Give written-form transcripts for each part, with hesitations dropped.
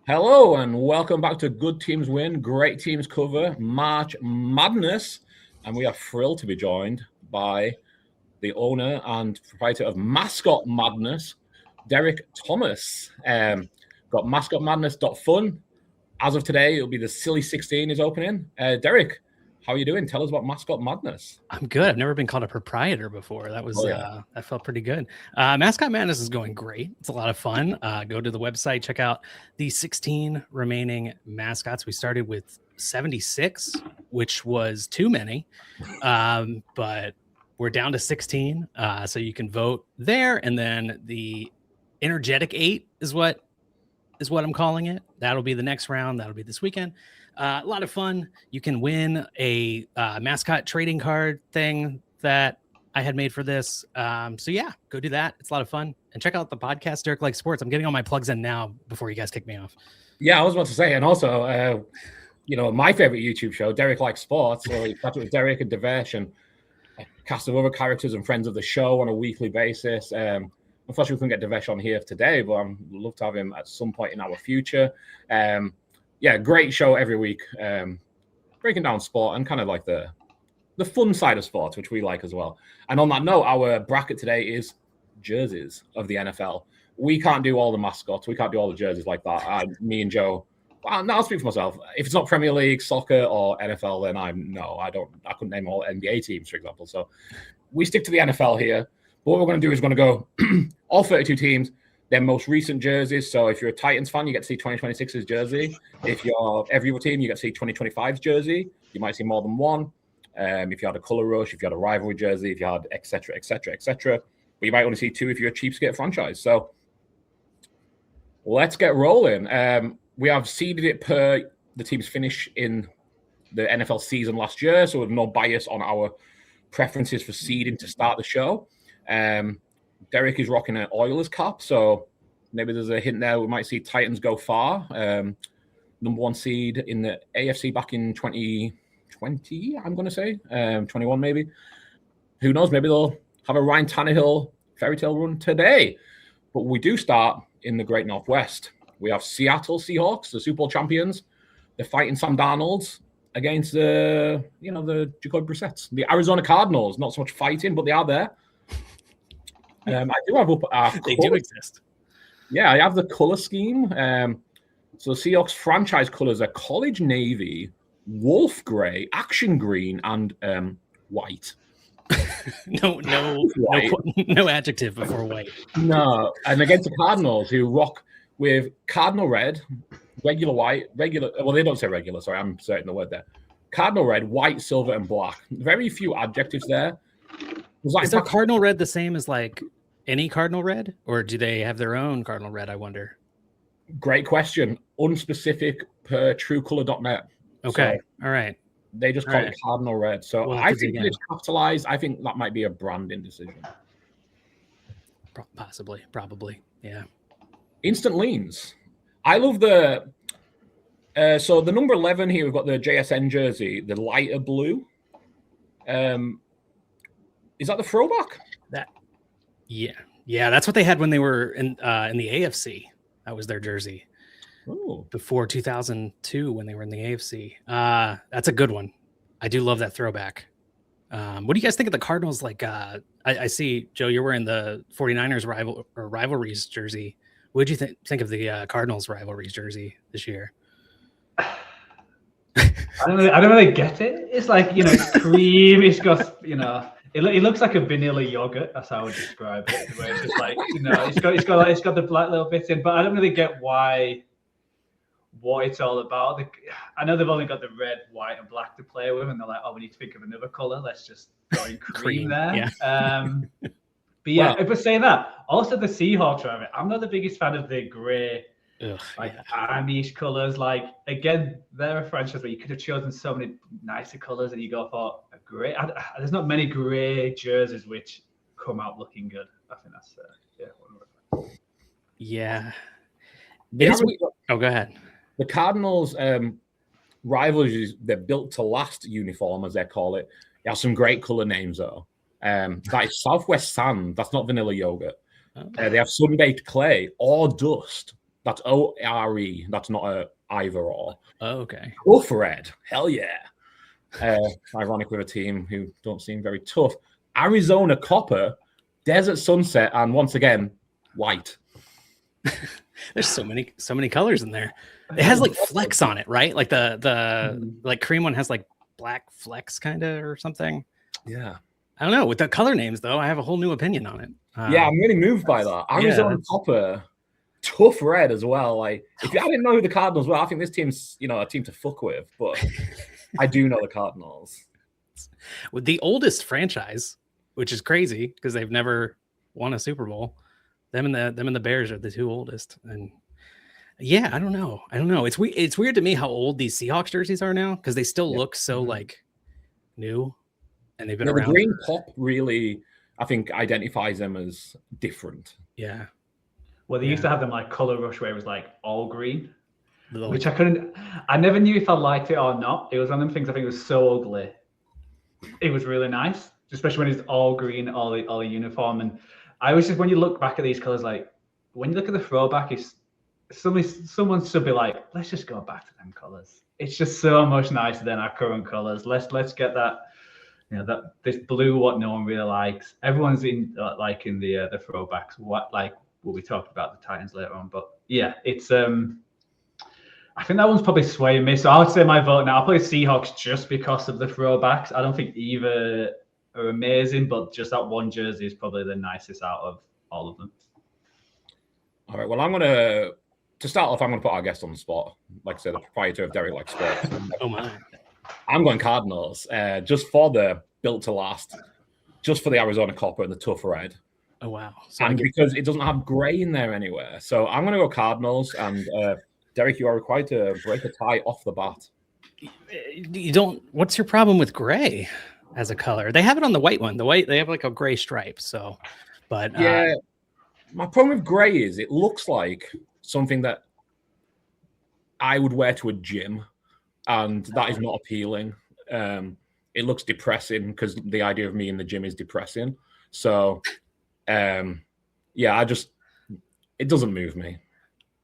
Hello and welcome back to Good Teams Win, Great Teams Cover, March Madness. And we are thrilled to be joined by the owner and proprietor of Mascot Madness, Derek Thomas. Got mascotmadness.fun. As of today, it'll be the Silly 16 is opening. Derek, how are you doing? Tell us about Mascot Madness. I'm good. I've never been called a proprietor before. That was that felt pretty good. Mascot Madness is going great. It's a lot of fun. Go to the website, check out the 16 remaining mascots. We started with 76, which was too many, but we're down to 16. So you can vote there, and then the energetic 8 is what I'm calling it. That'll be the next round. That'll be this weekend. A lot of fun. You can win a mascot trading card thing that I had made for this. So yeah, go do that. It's a lot of fun. And check out the podcast, Derek Likes Sports. I'm getting all my plugs in now before you guys kick me off. Yeah, I was about to say, and also, my favorite YouTube show, Derek Likes Sports. So you started with Derek and Devesh and a cast of other characters and friends of the show on a weekly basis. Unfortunately, we couldn't get Devesh on here today, but I'd love to have him at some point in our future. Yeah, great show every week, breaking down sport and kind of like the fun side of sports, which we like as well. And on that note, our bracket today is jerseys of the NFL. We can't do all the mascots. We can't do all the jerseys like that. Me and Joe, well, no, I'll speak for myself. If it's not Premier League, soccer, or NFL, then I couldn't name all NBA teams, for example. So we stick to the NFL here. But what we're going to do is we're going to go all 32 teams, their most recent jerseys. So if you're a Titans fan, you get to see 2026's jersey. If you're every other team, you get to see 2025's jersey. You might see more than one. If you had a color rush, if you had a rivalry jersey, if you had et cetera. But you might only see 2 if you're a cheapskate franchise. So let's get rolling. We have seeded it per the team's finish in the NFL season last year. So we have no bias on our preferences for seeding to start the show. Derek is rocking an Oilers cap, so maybe there's a hint there. We might see Titans go far. Number 1 seed in the AFC back in 2020, I'm going to say. 21 maybe. Who knows? Maybe they'll have a Ryan Tannehill fairy tale run today. But we do start in the Great Northwest. We have Seattle Seahawks, the Super Bowl champions. They're fighting Sam Darnold against the Jacoby Brissetts. The Arizona Cardinals, not so much fighting, but they are there. I do have up. They do exist. Yeah, I have the color scheme. So Seahawks franchise colors are college navy, wolf gray, action green, and white. No adjective before white. No, and against the Cardinals, who rock with cardinal red, regular white, regular. Well, they don't say regular. Sorry, I'm certain the word there. Cardinal red, white, silver, and black. Very few adjectives there. Is their cardinal red the same as like any cardinal red, or do they have their own cardinal red? I wonder. Great question. Unspecific per truecolor.net. Okay. So all right. They just call it cardinal red. So I think it's capitalized. I think that might be a branding decision. Possibly. Probably. Yeah. Instant leans. I love the so the number 11 here, we've got the JSN jersey, the lighter blue. Is that the throwback? Yeah, that's what they had when they were in the AFC. That was their jersey. Ooh. Before 2002 when they were in the AFC. That's a good one. I do love that throwback. What do you guys think of the Cardinals? Like, I see, Joe, you're wearing the 49ers rivalries jersey. What did you think of the Cardinals rivalries jersey this year? I don't really get it. It's like, it's cream. It's got, it looks like a vanilla yogurt. That's how I would describe it. Where it's just like, it's got the black little bits in, but I don't really get what it's all about. I know they've only got the red, white, and black to play with, and they're like, oh, we need to think of another color. Let's just go in cream there. Yeah. But yeah, if I say that, also the Seahawks, I'm not the biggest fan of the gray. Amish colors. Like, again, they're a franchise where you could have chosen so many nicer colors, and you go for a gray. There's not many gray jerseys which come out looking good. I think that's yeah. Oh, go ahead. The Cardinals rivalries, they're built to last uniform, as they call it. They have some great color names though. That is Southwest Sand. That's not vanilla yogurt. They have sun-baked clay or dust. That's O-R-E. That's not a either or. Oh, okay. Tough red. Hell yeah. Ironic with a team who don't seem very tough. Arizona Copper, Desert Sunset, and once again, white. There's so many colors in there. It has like flecks on it, right? Like the like cream one has like black flecks kind of or something. Yeah. I don't know. With the color names though, I have a whole new opinion on it. Yeah, I'm really moved by that. Arizona Copper, tough red as well. Like, I didn't know who the Cardinals were, I think this team's, a team to fuck with, but I do know the Cardinals. With the oldest franchise, which is crazy because they've never won a Super Bowl. Them and the Bears are the two oldest. And yeah, I don't know. It's weird to me how old these Seahawks jerseys are now because they still look so like new, and they've been around. The green pop really, I think, identifies them as different. Yeah. Well, they used to have them like Color Rush, where it was like all green, which I never knew if I liked it or not. It was one of them things I think was so ugly. It was really nice, especially when it's all green, all the uniform. And I was just, when you look back at these colors, like when you look at the throwback, it's someone should be like, let's just go back to them colors. It's just so much nicer than our current colors. Let's get that, this blue, what no one really likes. Everyone's in liking the throwbacks. What we talked about the Titans later on, but yeah, it's I think that one's probably swaying me. So I would say my vote now. I'll play Seahawks just because of the throwbacks. I don't think either are amazing, but just that one jersey is probably the nicest out of all of them. All right. Well, to start off, I'm going to put our guest on the spot. Like I said, the proprietor of Derek Like Sports. Oh my! I'm going Cardinals, just for the built to last, just for the Arizona Copper and the tough red. Oh wow! And because it doesn't have gray in there anywhere, so I'm going to go Cardinals. And Derek, you are required to break a tie off the bat. You don't. What's your problem with gray as a color? They have it on the white one. The white, they have like a gray stripe. So, but yeah, my problem with gray is it looks like something that I would wear to a gym, and that is not appealing. It looks depressing because the idea of me in the gym is depressing. So, yeah, it doesn't move me.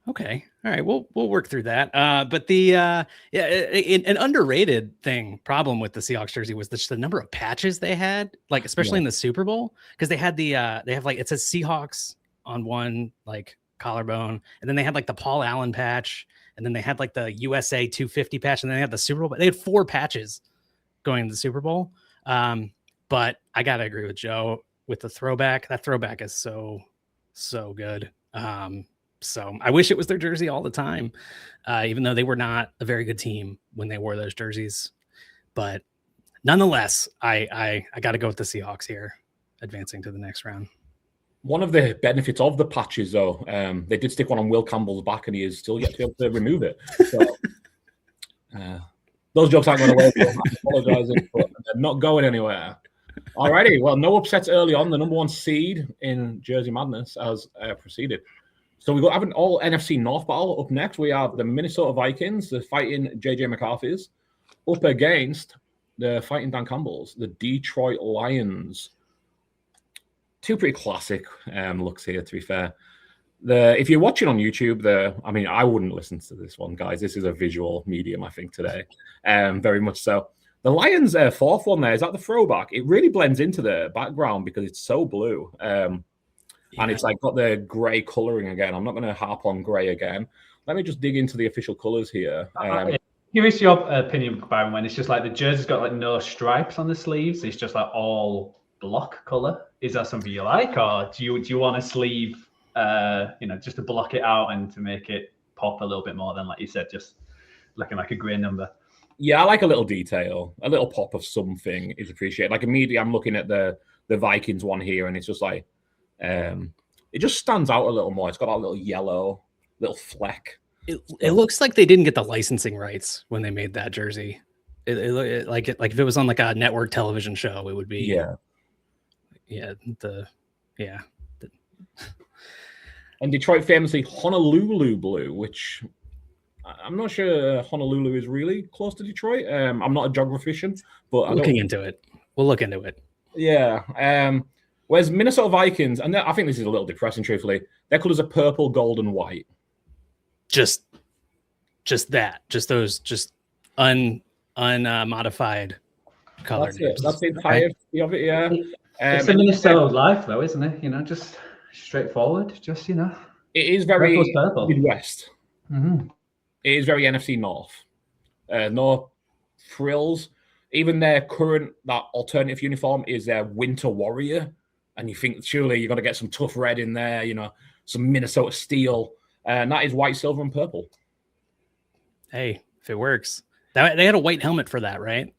Okay. All right. We'll work through that. But the an underrated problem with the Seahawks jersey was the number of patches they had, like especially in the Super Bowl, because they had they have like, it says Seahawks on one like collarbone, and then they had like the Paul Allen patch, and then they had like the USA 250 patch, and then they had the Super Bowl. They had 4 patches going to the Super Bowl. But I gotta agree with Joe with the throwback. That throwback is so good. So I wish it was their jersey all the time, even though they were not a very good team when they wore those jerseys. But nonetheless, I got to go with the Seahawks here, advancing to the next round. One of the benefits of the patches, though, they did stick one on Will Campbell's back, and he is still yet to be able to remove it. So those jokes aren't going away. I'm apologizing, but they're not going anywhere. Alrighty, well, no upsets early on. The number 1 seed in Jersey Madness has proceeded. So we've got having all NFC North battle. Up next, we have the Minnesota Vikings, the fighting JJ McCarthy's, up against the fighting Dan Campbell's, the Detroit Lions. 2 pretty classic looks here, to be fair. If you're watching on YouTube, I wouldn't listen to this one, guys. This is a visual medium, I think, today. Very much so. The Lions' 4th one there, is that the throwback? It really blends into the background because it's so blue. And it's like got the gray coloring again. I'm not going to harp on gray again. Let me just dig into the official colors here. Curious your opinion, Byron, when it's just like the jersey's got like no stripes on the sleeves. It's just like all block color. Is that something you like, or do you want a sleeve, just to block it out and to make it pop a little bit more than, like you said, just looking like a gray number? Yeah, I like a little detail, a little pop of something is appreciated. Like immediately, I'm looking at the Vikings one here, and it's just like. It just stands out a little more. It's got that little yellow little fleck. It looks like they didn't get the licensing rights when they made that jersey. It like if it was on like a network television show, it would be And Detroit famously Honolulu blue, which I'm not sure Honolulu is really close to Detroit. I'm not a geographician, but we'll look into it. Yeah. Whereas Minnesota Vikings, and I think this is a little depressing, truthfully, their colors are purple, gold, and white. just those unmodified color names. That's the entirety of it. Yeah. It's a Minnesota life, though, isn't it? You know, just straightforward. Just It is very Midwest. Mm-hmm. It is very NFC North. No frills. Even their current alternative uniform is their Winter Warrior, and you think surely you're going to get some tough red in there. You know, some Minnesota steel, and that is white, silver, and purple. Hey, if it works, they had a white helmet for that, right?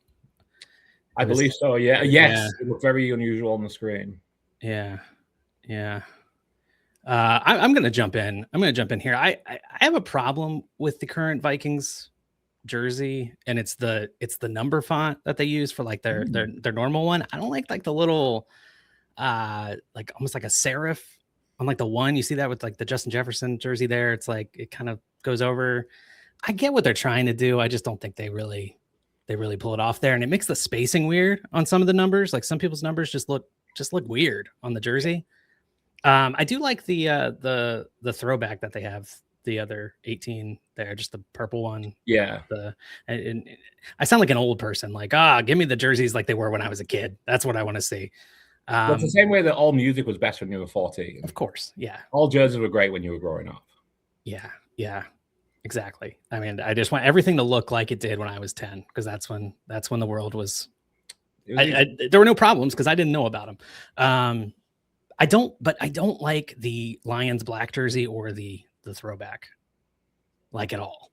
I believe so. Yeah. Yes, yeah. It looked very unusual on the screen. Yeah. I'm going to jump in. Here. I have a problem with the current Vikings jersey, and it's the number font that they use for like their normal one. I don't like the little like almost like a serif on like the one. You see that with like the Justin Jefferson jersey there. It's like it kind of goes over. I get what they're trying to do. I just don't think they really pull it off there, and it makes the spacing weird on some of the numbers. Like some people's numbers just look weird on the jersey. I do like the throwback that they have, the other 18 there, just the purple one. Yeah. And I sound like an old person, like, give me the jerseys like they were when I was a kid. That's what I want to see. It's the same way that all music was best when you were 14. Of course. Yeah. All jerseys were great when you were growing up. Yeah. Exactly. I mean, I just want everything to look like it did when I was 10, because that's when the world was. There were no problems because I didn't know about them. I don't like the Lions black jersey or the throwback, like, at all.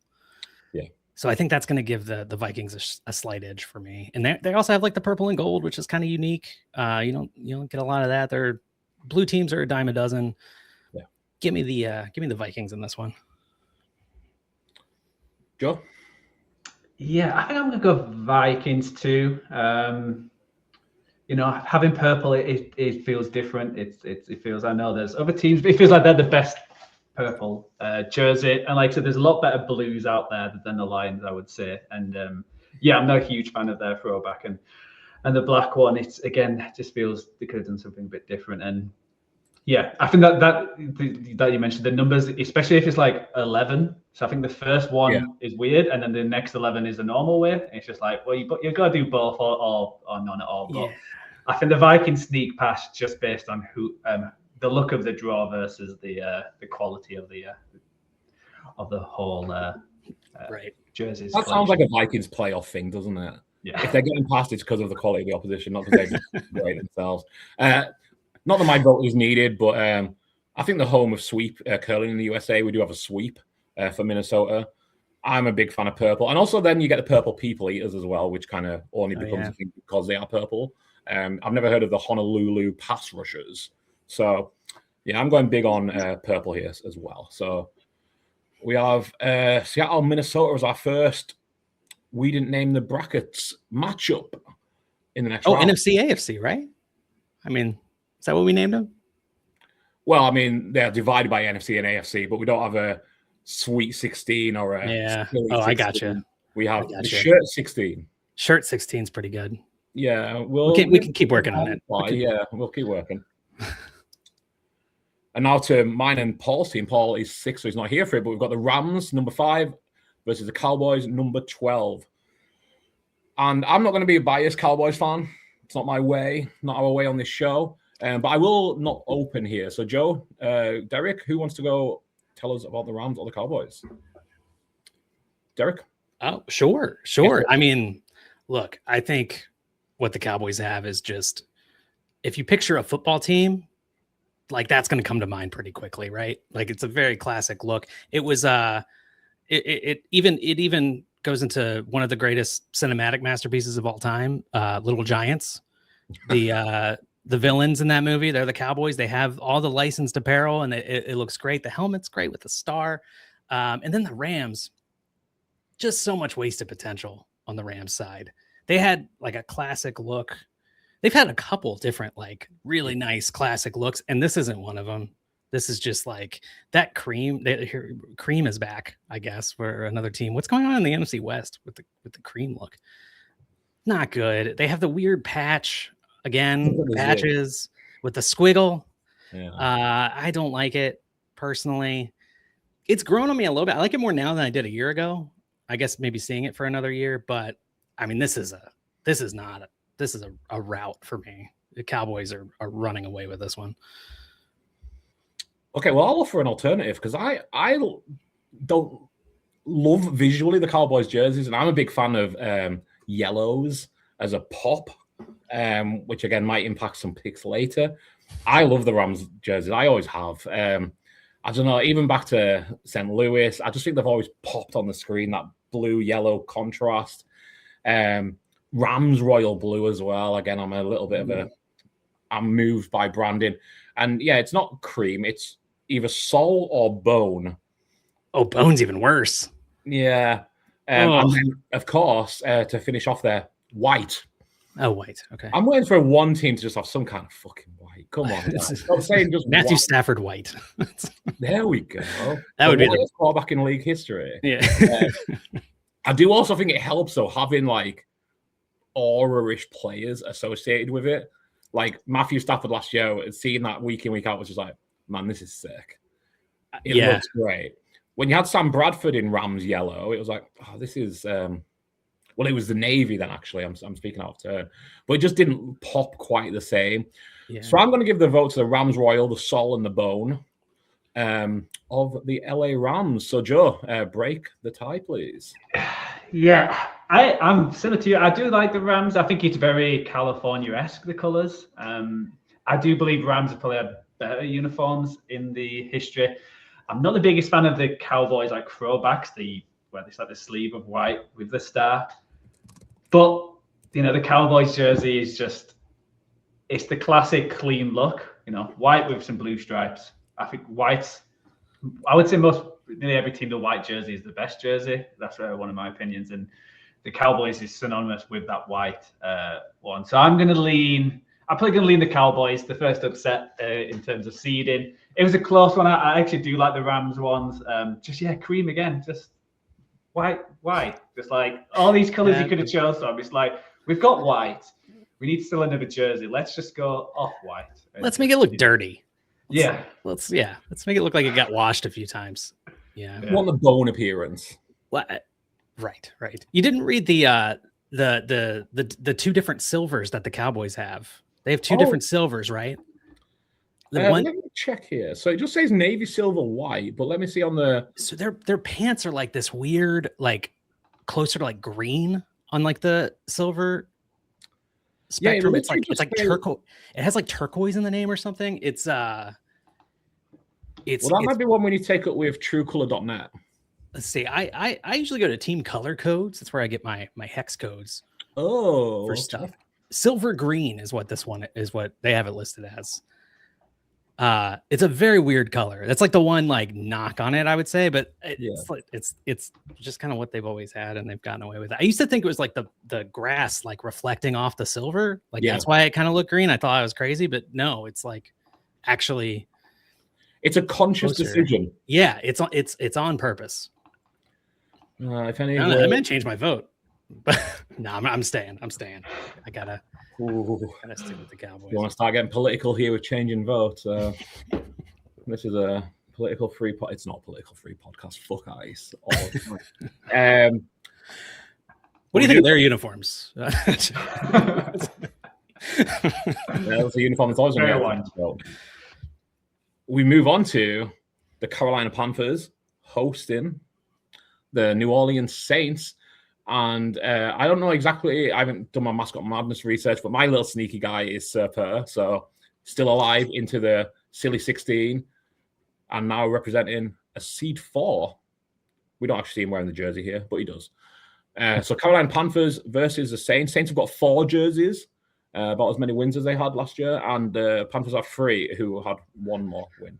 Yeah. So I think that's going to give the Vikings a slight edge for me. And they also have like the purple and gold, which is kind of unique. You don't get a lot of that. Their blue teams are a dime a dozen. Yeah. Give me the Vikings in this one. Joe? Yeah, I think I'm going to go Vikings too. Having purple, it feels different. It feels, I know there's other teams, but it feels like they're the best purple jersey. And like I said, there's a lot better blues out there than the Lions, I would say. And I'm not a huge fan of their throwback. And the black one, it's, again, just feels they could have done something a bit different. And yeah, I think that you mentioned the numbers, especially if it's like 11. So I think the first one is weird, and then the next 11 is the normal way. And it's just like, well, you've got to do both or none at all. But I think the Vikings sneak past just based on the look of the draw versus the quality of the whole jerseys. That sounds like a Vikings playoff thing, doesn't it? Yeah. If they're getting past, it's because of the quality of the opposition, not because they're great themselves. Not that my vote is needed, but I think the home of sweep curling in the USA, we do have a sweep for Minnesota. I'm a big fan of purple. And also then you get the purple people eaters as well, which kind of only becomes a thing because they are purple. I've never heard of the Honolulu pass rushers. So, yeah, I'm going big on purple here as well. So we have Seattle, Minnesota as our first. We didn't name the brackets matchup in the next round. NFC, AFC, right? I mean, is that what we named them? Well, I mean, they're divided by NFC and AFC, but we don't have a Sweet 16 or a Silly 16. I got you. We have the Shirt 16. Shirt 16 is pretty good. Yeah, we can keep working on it. We'll keep working. And now to mine and Paul's team. Paul is 6, so he's not here for it, but we've got the Rams, number 5, versus the Cowboys, number 12. And I'm not going to be a biased Cowboys fan. It's not my way, not our way on this show. But I will not open here. So, Joe, Derek, who wants to go tell us about the Rams or the Cowboys? Derek? Oh, sure. I mean, look, I think what the Cowboys have is just, if you picture a football team, like that's going to come to mind pretty quickly, right? Like it's a very classic look. It was, it even goes into one of the greatest cinematic masterpieces of all time, Little Giants. The villains in that movie, they're the Cowboys. They have all the licensed apparel, and it looks great. The helmet's great with the star. And then the Rams, just so much wasted potential on the Rams side. They had like a classic look. They've had a couple different, like, really nice classic looks, and this isn't one of them. This is just like that cream. Cream is back, I guess, for another team. What's going on in the NFC West with the cream look? Not good. They have the weird patch. Again, patches with the squiggle. Yeah. I don't like it personally. It's grown on me a little bit. I like it more now than I did a year ago. I guess maybe seeing it for another year, but I mean, this is a rout for me. The Cowboys are running away with this one. Okay, well, I'll offer an alternative because I don't love visually the Cowboys jerseys, and I'm a big fan of yellows as a pop, which again might impact some picks later. I love the Rams jerseys. I always have. I don't know, even back to St. Louis, I just think they've always popped on the screen, that blue-yellow contrast. Rams royal blue as well. Again, I'm a little bit of I'm moved by branding. And yeah, it's not cream. It's either sole or bone. Oh, bone's even worse. Yeah. And then, of course, to finish off there, white. Oh, white. Okay. I'm waiting for one team to just have some kind of fucking white. Come on. I'm saying just Matthew white. Stafford white. There we go. That would be the quarterback in league history. Yeah. I do also think it helps though having like aura-ish players associated with it. Like Matthew Stafford last year, seeing that week in, week out was just like, man, this is sick. It looks great. When you had Sam Bradford in Rams yellow, it was like, oh, this is well, it was the navy then, actually. I'm speaking out of turn. But it just didn't pop quite the same. Yeah. So I'm going to give the vote to the Rams Royal, the Sol and the Bone of the LA Rams. So, Joe, break the tie, please. Yeah, I'm similar to you. I do like the Rams. I think it's very California-esque, the colors. I do believe Rams have probably had better uniforms in the history. I'm not the biggest fan of the Cowboys like throwbacks, where it's like the sleeve of white with the star. But, you know, the Cowboys jersey is just, it's the classic clean look, you know, white with some blue stripes. I think white, I would say nearly every team, the white jersey is the best jersey. That's one of my opinions. And the Cowboys is synonymous with that white one. So I'm probably going to lean the Cowboys, the first upset in terms of seeding. It was a close one. I actually do like the Rams ones. Cream again, just white. Just like all these colors you could have chosen from. It's like, we've got white. We need still another jersey. Let's just go off white. Let's make it look dirty. Let's make it look like it got washed a few times. Yeah. Want the bone appearance. Right. You didn't read the two different silvers that the Cowboys have. They have two different silvers, right? Let me check here. So it just says navy silver white, but let me see on the. So their pants are like this weird, like closer to like green on like the silver spectrum. Yeah, it's like turquoise. It has like turquoise in the name or something. It's that might be one when you take up with truecolor.net. Let's see. I usually go to Team Color Codes. That's where I get my hex codes. For stuff. Silver green is what this one is. What they have it listed as. It's a very weird color. That's like the one like knock on it, I would say, but it's just kind of what they've always had, and they've gotten away with it. I used to think it was like the grass like reflecting off the silver, that's why it kind of looked green. I thought I was crazy, but no, it's like actually it's a conscious decision. Yeah, it's on purpose. If I might change my vote, but no, I'm staying. I gotta stick with the Cowboys. You want to start getting political here with changing votes? This is a political free pod. It's not a political free podcast. Fuck ice. What do you think of their uniforms? That's a uniform. It's always going to be. We move on to the Carolina Panthers hosting the New Orleans Saints. And I don't know exactly. I haven't done my Mascot Madness research, but my little sneaky guy is Serper. So still alive into the silly 16 and now representing a seed 4. We don't actually see him wearing the jersey here, but he does. So Carolina Panthers versus the Saints. Saints have got 4 jerseys, about as many wins as they had last year. And the Panthers have 3 who had 1 more win.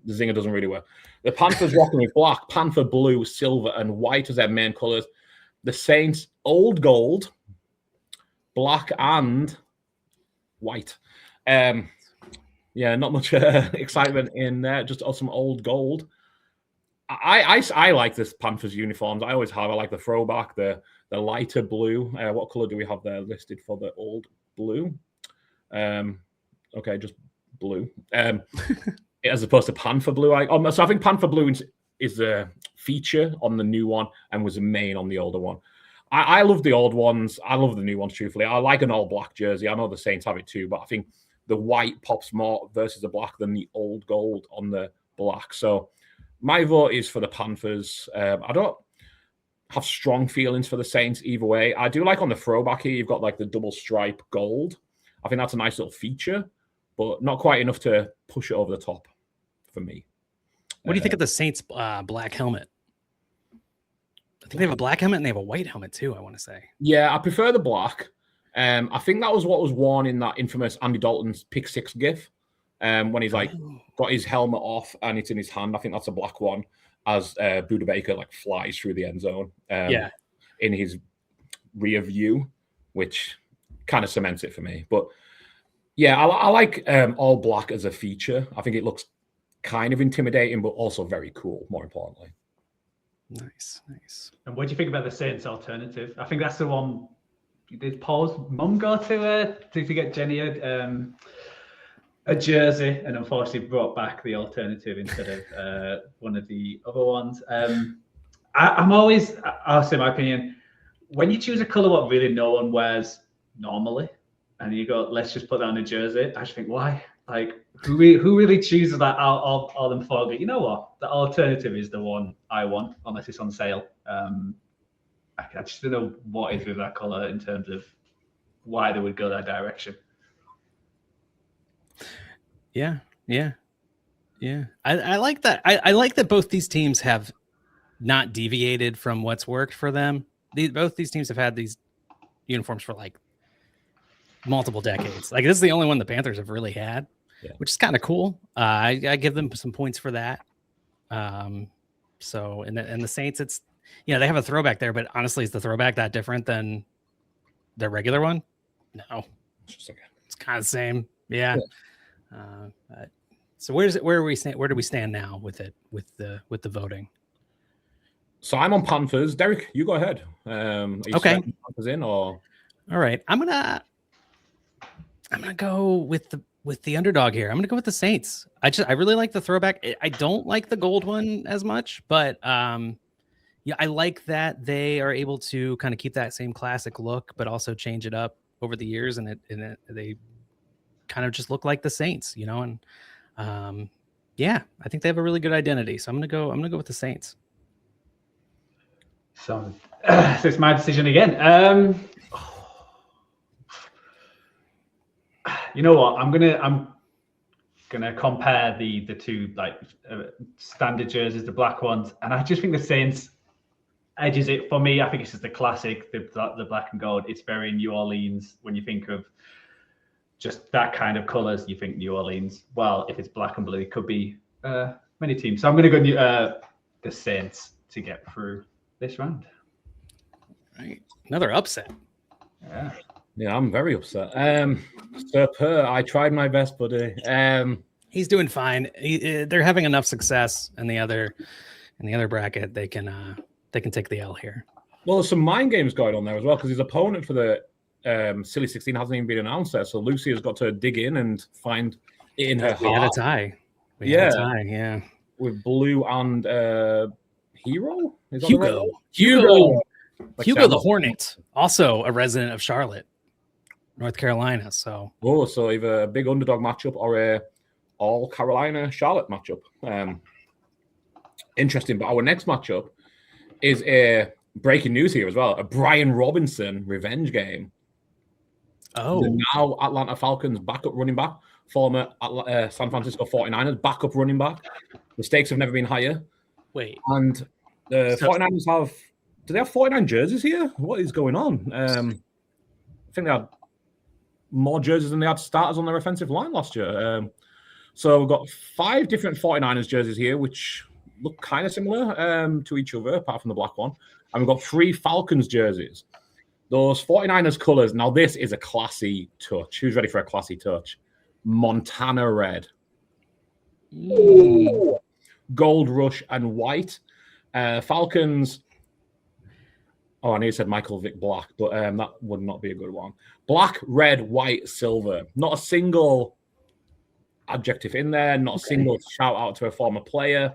The zinger doesn't really work. The Panthers rocking with black, panther blue, silver, and white as their main colors. The Saints, old gold, black, and white. Not much excitement in there. Just some old gold. I like this Panthers uniforms. I always have. I like the throwback, the lighter blue. What color do we have there listed for the old blue? Okay, just blue. as opposed to Panther Blue. So I think Panther Blue is a feature on the new one and was a main on the older one. I love the old ones. I love the new ones, truthfully. I like an all black jersey. I know the Saints have it too, but I think the white pops more versus the black than the old gold on the black. So my vote is for the Panthers. I don't have strong feelings for the Saints either way. I do like on the throwback here, you've got like the double stripe gold. I think that's a nice little feature, but not quite enough to push it over the top for me. What do you think of the Saints black helmet? I think they have a black helmet and they have a white helmet too, I want to say. Yeah, I prefer the black. I think that was what was worn in that infamous Andy Dalton's pick six gif. When he's like got his helmet off and it's in his hand. I think that's a black one as Buda Baker like flies through the end zone in his rear view, which kind of cements it for me. But yeah, I like all black as a feature. I think it looks kind of intimidating, but also very cool, more importantly. Nice. And what do you think about the Saints alternative? I think that's the one. Did Paul's mum go to get Jenny a jersey, and unfortunately brought back the alternative instead of one of the other ones? I'll say my opinion. When you choose a color what really no one wears normally, and you go, let's just put that on a jersey, I just think, why? Like, who really chooses that out of all them four? You know what? The alternative is the one I want, unless it's on sale. I just don't know what is with that color in terms of why they would go that direction. Yeah. I like that. I like that both these teams have not deviated from what's worked for them. Both these teams have had these uniforms for like multiple decades. Like, this is the only one the Panthers have really had, which is kind of cool. I give them some points for that. So and the Saints, it's, they have a throwback there, but honestly, is the throwback that different than their regular one? No, it's kind of the same. Yeah. So where do we stand now with it, with the voting? So I'm on Panthers. Derek, you go ahead. Okay. Panthers in or? All right. I'm gonna go with the underdog here. I'm gonna go with the Saints. I really like the throwback. I don't like the gold one as much, but I like that they are able to kind of keep that same classic look, but also change it up over the years, and they kind of just look like the Saints, and I think they have a really good identity. So I'm gonna go with the Saints. So it's my decision again. You know what? I'm gonna compare the two like standard jerseys, the black ones, and I just think the Saints edges it for me. I think it's just the classic, the black and gold. It's very New Orleans. When you think of just that kind of colors, you think New Orleans. Well, if it's black and blue, it could be many teams. So I'm going to go the Saints to get through this round. Right, another upset. Yeah, I'm very upset. Sir Per, I tried my best, buddy. He's doing fine. They're having enough success in the other bracket. They can take the L here. Well, there's some mind games going on there as well, because his opponent for the Silly 16 hasn't even been announced there, so Lucy has got to dig in and find it in her heart. We had a tie. Had a tie, with Blue and Hugo. Hugo the Hornet, also a resident of Charlotte, North Carolina. So either a big underdog matchup or a all Carolina Charlotte matchup. Interesting. But our next matchup is a breaking news here as well: a Brian Robinson revenge game. The now Atlanta Falcons backup running back, former San Francisco 49ers backup running back. The stakes have never been higher. Wait. And the 49ers have... Do they have 49 jerseys here? What is going on? I think they had more jerseys than they had starters on their offensive line last year. So we've got 5 different 49ers jerseys here, which look kind of similar to each other, apart from the black one. And we've got 3 Falcons jerseys. Those 49ers colors. Now, this is a classy touch. Who's ready for a classy touch? Montana red. Ooh. Gold rush and white. Falcons. Oh, I know you said Michael Vick black, but that would not be a good one. Black, red, white, silver. Not a single adjective in there, not a single shout out to a former player.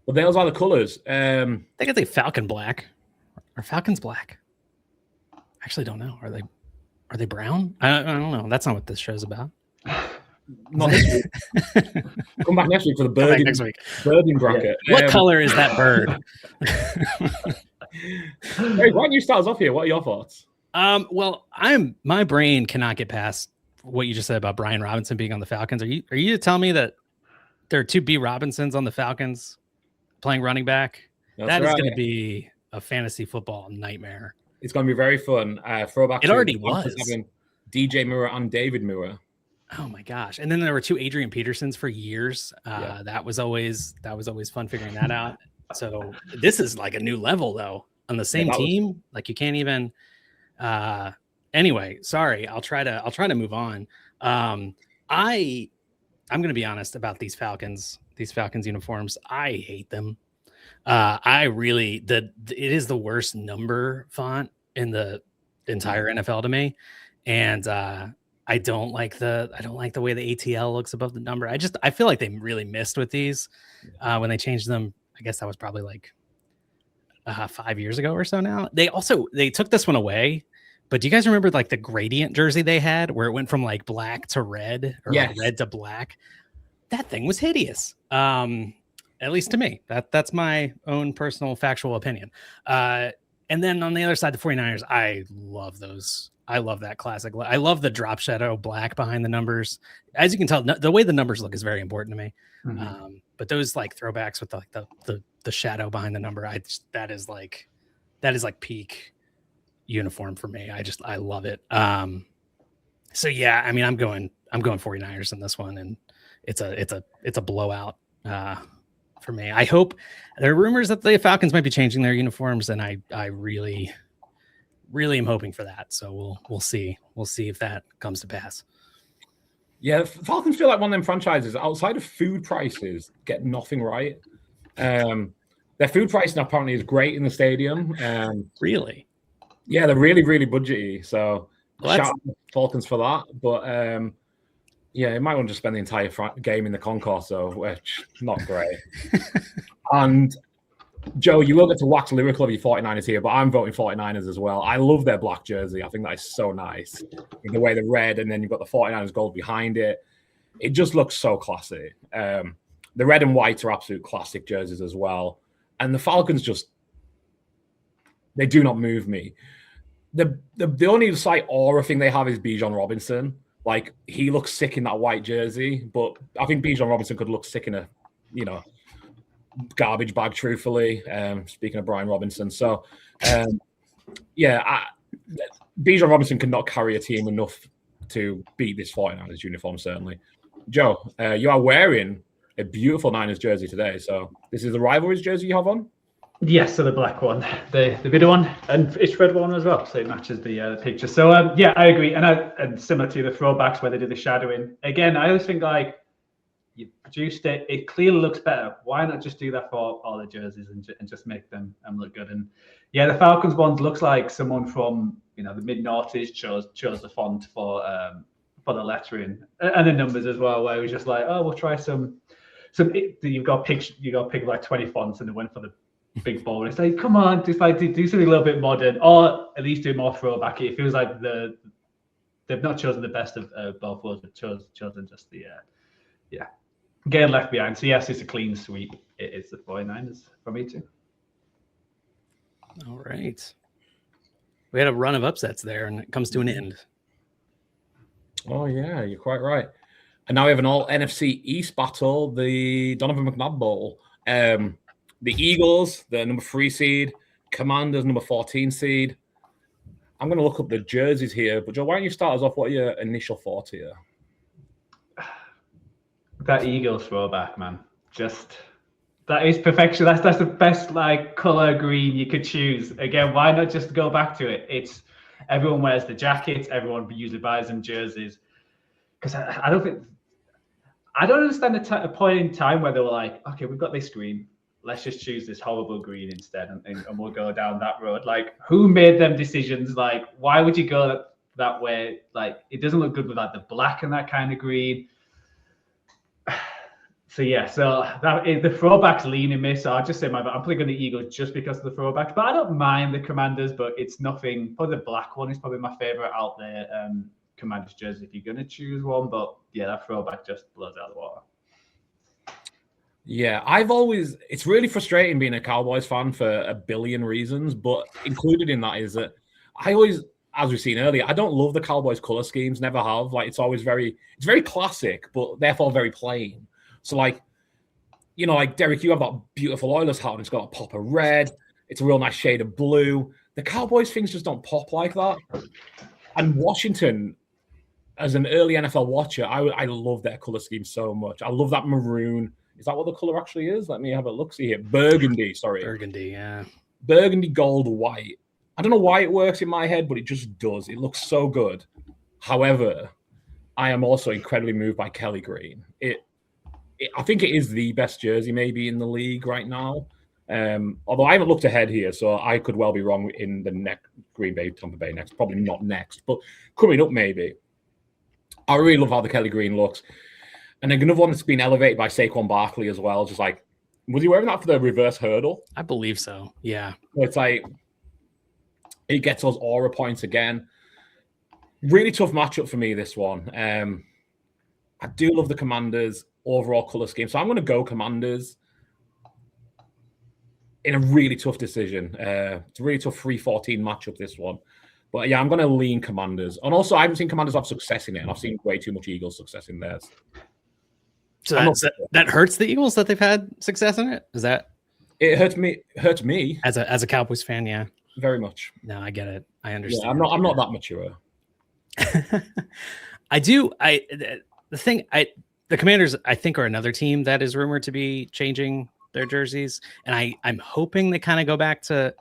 But those are the colors. I think it's a Falcon black or Falcons black. I actually don't know. Are they brown? I don't know. That's not what this show's about. Not this week. Come back next week for the birding bracket. What color is that bird? Hey, why don't you start us off here? What are your thoughts? Well, my brain cannot get past what you just said about Brian Robinson being on the Falcons. Are you to tell me that there are 2 B Robinsons on the Falcons playing running back? That is going to be a fantasy football nightmare. It's going to be very fun. Throwback. It already was. DJ Moore and David Moore. Oh my gosh! And then there were 2 Adrian Petersons for years. That was always fun figuring that out. So this is like a new level though on the same team. Like you can't even. Anyway, sorry. I'll try to move on. I'm going to be honest about these Falcons uniforms. I hate them. It is the worst number font in the entire NFL to me. And, I don't like the way the ATL looks above the number. I feel like they really missed with these, when they changed them. I guess that was probably like 5 years ago or so now. They took this one away, but do you guys remember like the gradient jersey they had where it went from like black to red or like red to black? That thing was hideous. At least to me. That's my own personal factual opinion. And then on the other side, the 49ers, I love those. I love that classic. I love the drop shadow black behind the numbers. As you can tell, the way the numbers look is very important to me. Mm-hmm. But those like throwbacks with like the shadow behind the number, that is like peak uniform for me. I love it. So yeah, I mean, I'm going 49ers in this one, and it's a blowout for me. I hope there are rumors that the Falcons might be changing their uniforms, and I really am hoping for that. So we'll see. We'll see if that comes to pass. Yeah, Falcons feel like one of them franchises outside of food prices get nothing right. Their food pricing apparently is great in the stadium. Really? Yeah, they're really, really budgety. So shout out to Falcons for that. But yeah, you might want to just spend the entire game in the concourse, though, which not great. And Joe, you will get to wax lyrical of your 49ers here, but I'm voting 49ers as well. I love their black jersey. I think that is so nice. In the way the red, and then you've got the 49ers gold behind it. It just looks so classy. The red and white are absolute classic jerseys as well. And the Falcons they do not move me. The only slight aura thing they have is Bijan Robinson. Like, he looks sick in that white jersey, but I think Bijan Robinson could look sick in a, garbage bag, truthfully. Speaking of Brian Robinson. So, yeah, Bijan Robinson cannot carry a team enough to beat this 49ers uniform, certainly. Joe, you are wearing a beautiful Niners jersey today. So this is the rivalries jersey you have on? Yes, so the black one, the bigger one, and it's red one as well, so it matches the picture. So yeah, I agree, and similar to the throwbacks where they did the shadowing. Again, I always think like you produced it, it clearly looks better. Why not just do that for all the jerseys and just make them look good? And yeah, the Falcons ones looks like someone from the mid-noughties chose the font for the lettering and the numbers as well, where it was just like, oh, we'll try some. You've got to pick like 20 fonts, and they went for the big bold. It's like, come on, just like do something a little bit modern, or at least do more throwback. It feels like they've not chosen the best of both worlds, but chosen just the getting left behind. So yes, it's a clean sweep. It's the 49ers for me too. All right, we had a run of upsets there, and it comes to an end. Oh yeah, you're quite right. And now we have an all NFC East battle, the Donovan McNabb Bowl. The Eagles, the number 3 seed, Commanders, number 14 seed. I'm going to look up the jerseys here, but Joe, why don't you start us off? What are your initial thoughts here? That Eagles throwback, man. That is perfection. That's the best like color green you could choose. Again, why not just go back to it? It's everyone wears the jackets, everyone usually buys them jerseys. Because I don't understand the point in time where they were like, okay, we've got this green. Let's just choose this horrible green instead, and we'll go down that road. Like, who made them decisions? Like, why would you go that way? Like, it doesn't look good with like the black and that kind of green. So that is, the throwbacks leaning me. So I'll just say I'm probably going to Eagles just because of the throwbacks, but I don't mind the Commanders. But it's nothing. Probably the black one is probably my favorite out there. Commanders jersey if you're going to choose one. But yeah, that throwback just blows out of the water. Yeah, it's really frustrating being a Cowboys fan for a billion reasons, but included in that is that I always, as we've seen earlier, I don't love the Cowboys color schemes, never have. Like, it's very classic, but therefore very plain. So, like, you know, like, Derek, you have that beautiful Oilers hat and it's got a pop of red. It's a real nice shade of blue. The Cowboys things just don't pop like that. And Washington, as an early NFL watcher, I love their color scheme so much. I love that maroon. Is that what the color actually is? Let me have a look-see here. Burgundy, sorry. Burgundy, yeah. Burgundy, gold, white. I don't know why it works in my head, but it just does. It looks so good. However, I am also incredibly moved by Kelly Green. I think it is the best jersey maybe in the league right now. Although I haven't looked ahead here, so I could well be wrong in the next Green Bay, Tampa Bay next. Probably not next, but coming up maybe. I really love how the Kelly Green looks. And then another one that's been elevated by Saquon Barkley as well. Just like, was he wearing that for the reverse hurdle? I believe so, yeah. It's like, it gets us aura points again. Really tough matchup for me, this one. I do love the Commanders' overall color scheme. So I'm going to go Commanders in a really tough decision. It's a really tough 3-14 matchup, this one. But yeah, I'm going to lean Commanders. And also, I haven't seen Commanders have success in it, and I've seen way too much Eagles success in theirs. So that hurts the Eagles that they've had success in it? Is that? It hurts me. As a Cowboys fan, yeah. Very much. No, I get it. I understand. Yeah, I'm not that mature. I do. The Commanders, I think, are another team that is rumored to be changing their jerseys. And I'm hoping they kind of go back to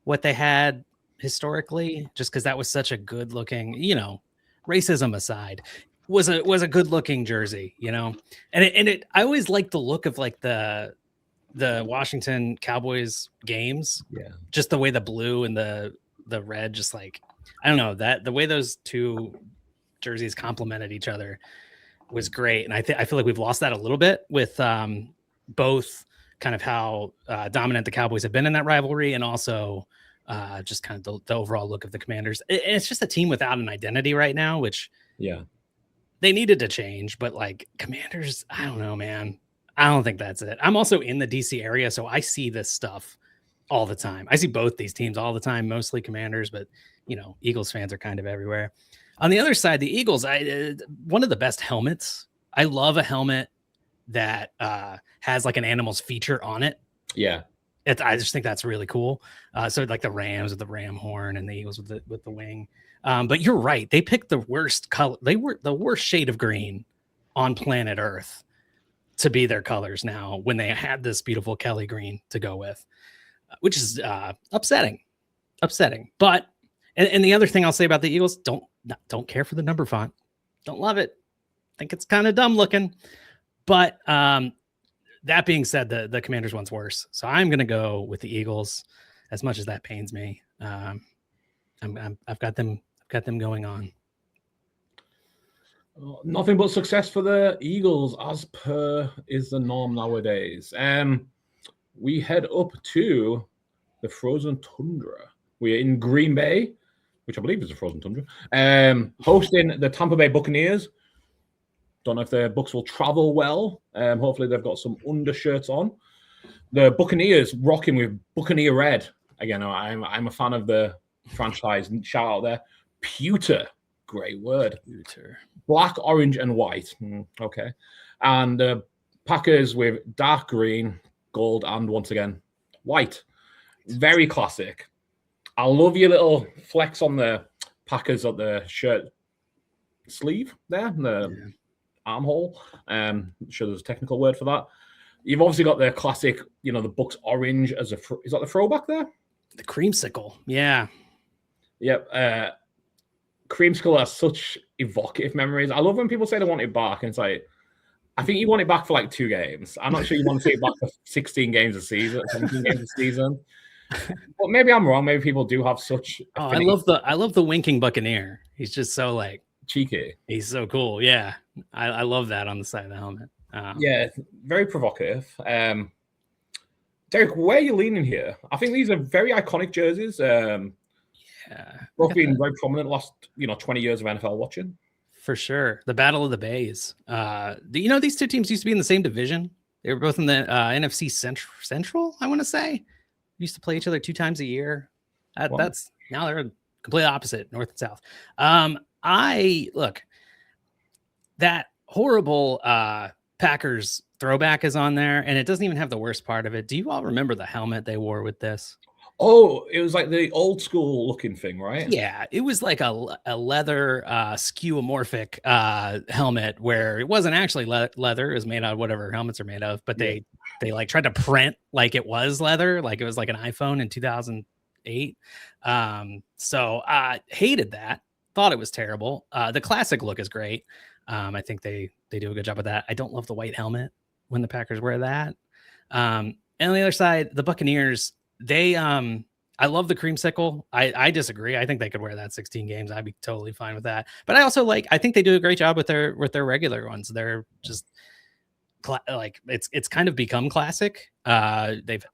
what they had historically, just because that was such a good looking, you know, racism aside, was a good looking jersey, you know. And I always liked the look of like the Washington Cowboys games. Yeah. Just the way the blue and the red, just like, I don't know, that the way those two jerseys complemented each other was great. And I feel like we've lost that a little bit with both kind of how dominant the Cowboys have been in that rivalry, and also just kind of the overall look of the Commanders. It's just a team without an identity right now, which they needed to change. But like Commanders, I don't know, man. I don't think that's it. I'm also in the DC area, so I see this stuff all the time. I see both these teams all the time, mostly Commanders, but you know, Eagles fans are kind of everywhere. On the other side, the Eagles, one of the best helmets. I love a helmet that has like an animal's feature on it. Yeah. I just think that's really cool. So like the Rams with the ram horn and the Eagles with the wing. But you're right. They picked the worst color. They were the worst shade of green on planet Earth to be their colors now when they had this beautiful Kelly green to go with, which is upsetting. But, and the other thing I'll say about the Eagles, don't care for the number font. Don't love it. Think it's kind of dumb looking. But that being said, the Commanders one's worse. So I'm going to go with the Eagles, as much as that pains me. I've got them going on. Nothing but success for the Eagles, as per is the norm nowadays. We head up to the frozen tundra. We're in Green Bay, which I believe is a frozen tundra, hosting the Tampa Bay Buccaneers. Don't know if the Bucs will travel well. Hopefully they've got some undershirts on. The Buccaneers rocking with Buccaneer red. Again, I'm a fan of the franchise. Shout out there. Pewter. Great word. Pewter. Black, orange, and white. Okay. And the Packers with dark green, gold, and once again, white. Very classic. I love your little flex on the Packers at the shirt sleeve there. The armhole. I'm sure there's a technical word for that. You've obviously got the classic, the Bucs orange as is that the throwback there? The creamsicle. Yeah. Yep. Creamsicle has such evocative memories. I love when people say they want it back, and it's like, I think you want it back for like 2 games. I'm not sure you want to see it back for 16 games a season, 17 games a season. But maybe I'm wrong. Maybe people do have such. I love the winking Buccaneer. He's just so like cheeky. He's so cool. Yeah, I love that on the side of the helmet. Yeah, very provocative. Derek, where are you leaning here? I think these are very iconic jerseys. Both being very prominent last 20 years of NFL watching. For sure. The Battle of the Bays. These two teams used to be in the same division. They were both in the NFC Central, I want to say. Used to play each other 2 times a year. That's now they're completely opposite, north and south. That horrible Packers throwback is on there, and it doesn't even have the worst part of it. Do you all remember the helmet they wore with this? Oh, it was like the old school looking thing, right? Yeah, it was like a leather skeuomorphic helmet where it wasn't actually leather. It was made out of whatever helmets are made of, but they like tried to print like it was leather, like it was like an iPhone in 2008. So I hated that. Thought it was terrible. The classic look is great. I think they do a good job of that. I don't love the white helmet when the Packers wear that. And on the other side, the Buccaneers, I love the creamsicle. I disagree. I think they could wear that 16 games. I'd be totally fine with that. But I think they do a great job with their regular ones. They're just it's kind of become classic. They've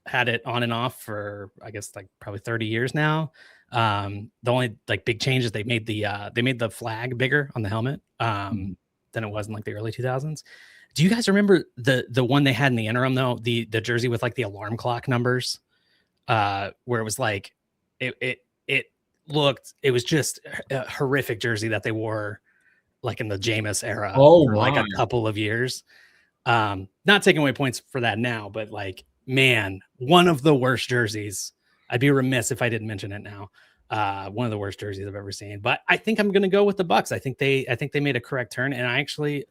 had it on and off for, I guess, like probably 30 years now. The only like big change is they made the flag bigger on the helmet than it was in like the early 2000s. Do you guys remember the one they had in the interim though? The jersey with like the alarm clock numbers, where it was like it was just a horrific jersey that they wore like in the Jameis era for like a couple of years. Not taking away points for that now, but like, man, one of the worst jerseys. I'd be remiss if I didn't mention it now. One of the worst jerseys I've ever seen. But I think I'm going to go with the Bucs. I think they made a correct turn, and I actually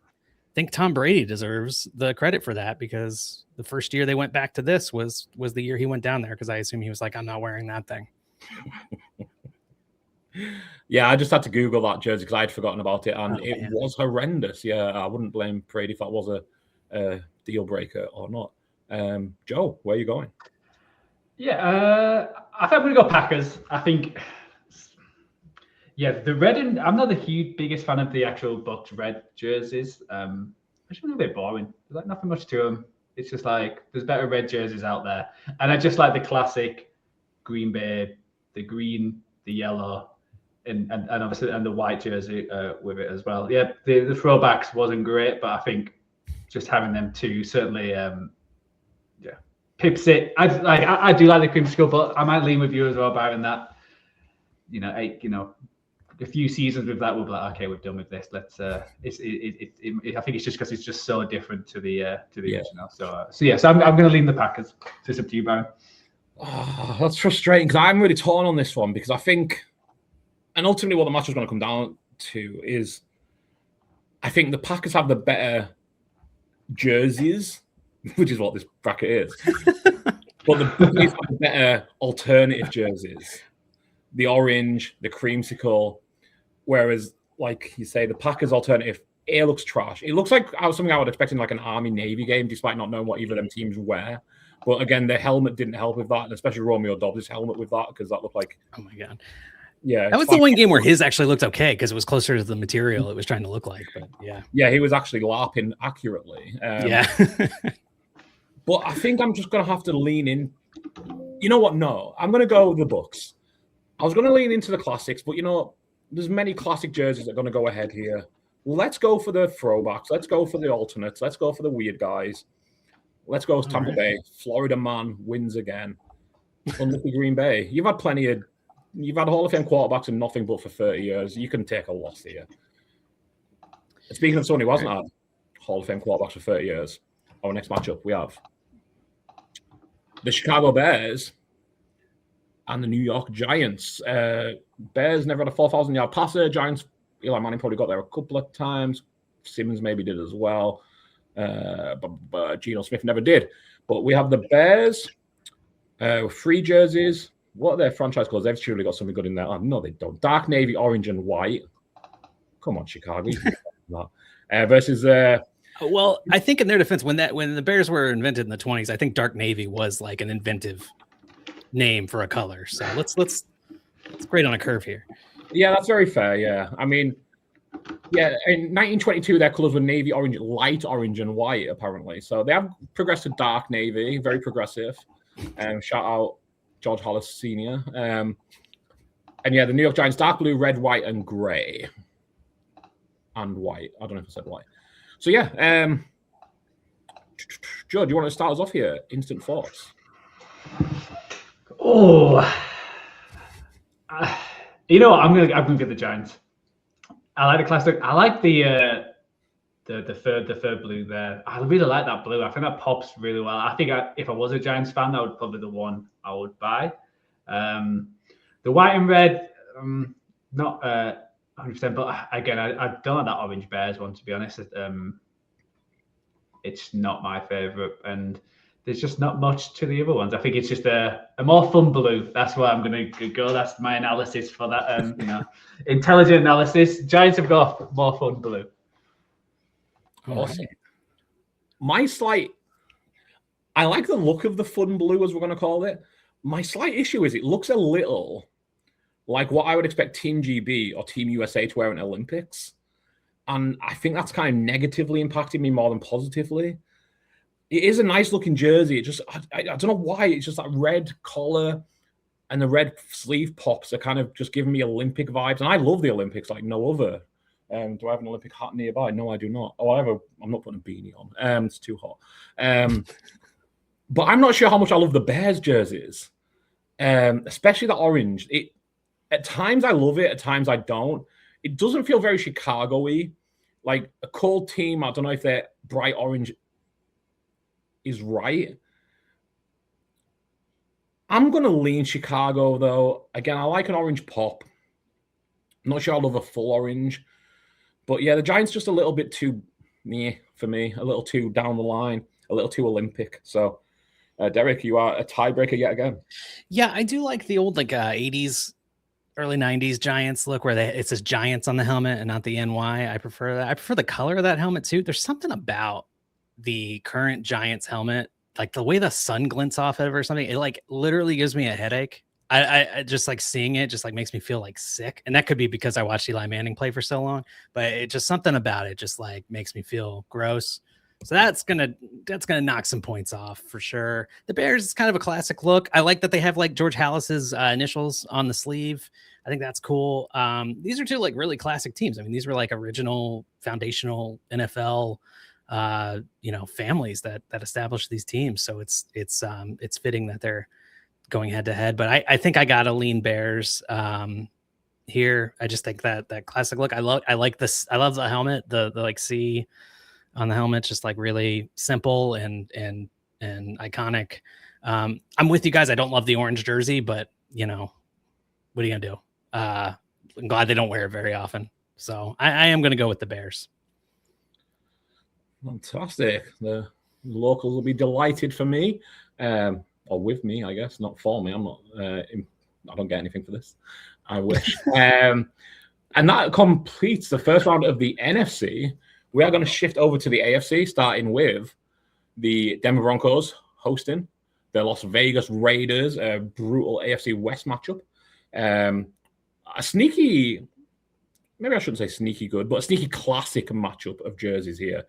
think Tom Brady deserves the credit for that, because the first year they went back to this was the year he went down there, because I assume he was like, I'm not wearing that thing. Yeah, I just had to Google that jersey because I'd forgotten about it, and it was horrendous. Yeah, I wouldn't blame Brady if that was a deal breaker or not. Joe, where are you going? Yeah, I think I'm going to go Packers. I think, the red I'm not the biggest fan of the actual Bucs red jerseys. I just feel a bit boring. There's like nothing much to them. It's just like there's better red jerseys out there, and I just like the classic Green Bay, the green, the yellow, and obviously and the white jersey with it as well. Yeah, the throwbacks wasn't great, but I think just having them two certainly pips it. I do like the creamsicle, but I might lean with you as well, Byron. That a few seasons with that, we'll be like, okay, we're done with this. Let's. I think it's just because it's just so different to the original. So I'm going to lean the Packers. So it's up to you, Byron. Oh, that's frustrating because I'm really torn on this one, because I think, and ultimately what the match is going to come down to is, I think the Packers have the better jerseys, which is what this bracket is. But the Buccaneers have the better alternative jerseys. The orange, the creamsicle. Whereas, like you say, the Packers alternative, it looks trash. It looks like something I would expect in like an Army-Navy game, despite not knowing what either of them teams wear. But again, the helmet didn't help with that, and especially Romeo Dobbs' helmet with that, because that looked like... Oh my God. Yeah. That was the one game where his actually looked okay, because it was closer to the material it was trying to look like. But yeah. Yeah, he was actually LARPing accurately. But I think I'm just going to have to lean in. You know what? No, I'm going to go with the Bucs. I was going to lean into the classics, but there's many classic jerseys that are going to go ahead here. Well, let's go for the throwbacks. Let's go for the alternates. Let's go for the weird guys. Let's go with Tampa Bay. Florida man wins again. Unlucky Green Bay. You've had Hall of Fame quarterbacks and nothing but for 30 years. You can take a loss here. Speaking of someone who wasn't had Hall of Fame quarterbacks for 30 years, our next matchup, we have the Chicago Bears and the New York Giants. Bears never had a 4,000-yard passer. Giants, Eli Manning probably got there a couple of times. Simmons maybe did as well. But Geno Smith never did. But we have the Bears, 3 jerseys. What are their franchise colors? They've surely got something good in there. Oh, no, they don't. Dark navy, orange, and white. Come on, Chicago. Versus... well, I think in their defense, when the Bears were invented in the 20s, I think dark navy was like an inventive name for a color. So let's grade on a curve here. Yeah, that's very fair. Yeah, I mean, Yeah, in 1922, their colors were navy orange, light orange, and white, apparently. So they have progressed to dark navy, very progressive. Shout out George Hollis Sr. And yeah, the New York Giants, dark blue, red, white, and gray. And white. I don't know if I said white. So yeah, Joe, do you want to start us off here? Instant thoughts. Oh, you know what? I'm gonna get the Giants. I like the classic. I like the third blue there. I really like that blue. I think that pops really well. I think if I was a Giants fan, that would probably the one I would buy. The white and red, not 100%, but again, I don't like that orange Bears one, to be honest. It's not my favorite, and there's just not much to the other ones. I think it's just a more fun blue. That's where I'm going to go. That's my analysis for that. Intelligent analysis. Giants have got more fun blue. Awesome. I like the look of the fun blue, as we're going to call it. My slight issue is it looks a little like what I would expect Team GB or Team USA to wear in Olympics. And I think that's kind of negatively impacted me more than positively. It is a nice looking jersey. It just, I don't know why. It's just that red collar and the red sleeve pops are kind of just giving me Olympic vibes. And I love the Olympics like no other. Do I have an Olympic hat nearby? No, I do not. Oh, I'm not putting a beanie on. It's too hot. But I'm not sure how much I love the Bears jerseys, especially the orange. At times I love it. At times I don't. It doesn't feel very Chicago-y. Like a cold team, I don't know if their bright orange is right. I'm going to lean Chicago, though. Again, I like an orange pop. I'm not sure I love a full orange. But yeah, the Giants just a little bit too for me. A little too down the line. A little too Olympic. So, Derek, you are a tiebreaker yet again. Yeah, I do like the old 80s, early 90s Giants look where it says Giants on the helmet and not the NY. I prefer that. I prefer the color of that helmet too. There's something about the current Giants helmet, like the way the sun glints off of it or something. It literally gives me a headache. I just seeing it just makes me feel sick. And that could be because I watched Eli Manning play for so long, but it just something about it just makes me feel gross. So that's gonna knock some points off for sure. The Bears is kind of a classic look. I like that they have George Halas's initials on the sleeve. I think that's cool. These are two really classic teams. I mean, these were original foundational NFL families that established these teams. So it's fitting that they're going head to head. But I think I gotta lean Bears here. I just think that classic look. I like this. I love the helmet. The C on the helmet, just really simple and iconic. I'm with you guys. I don't love the orange jersey, but what are you gonna do? I'm glad they don't wear it very often. So I am gonna go with the Bears. Fantastic. The locals will be delighted for me, or with me, I guess, not for me. I'm not. I don't get anything for this. I wish. And that completes the first round of the NFC. We are going to shift over to the AFC, starting with the Denver Broncos hosting the Las Vegas Raiders, a brutal AFC West matchup. A sneaky, maybe I shouldn't say sneaky good, but a sneaky classic matchup of jerseys here.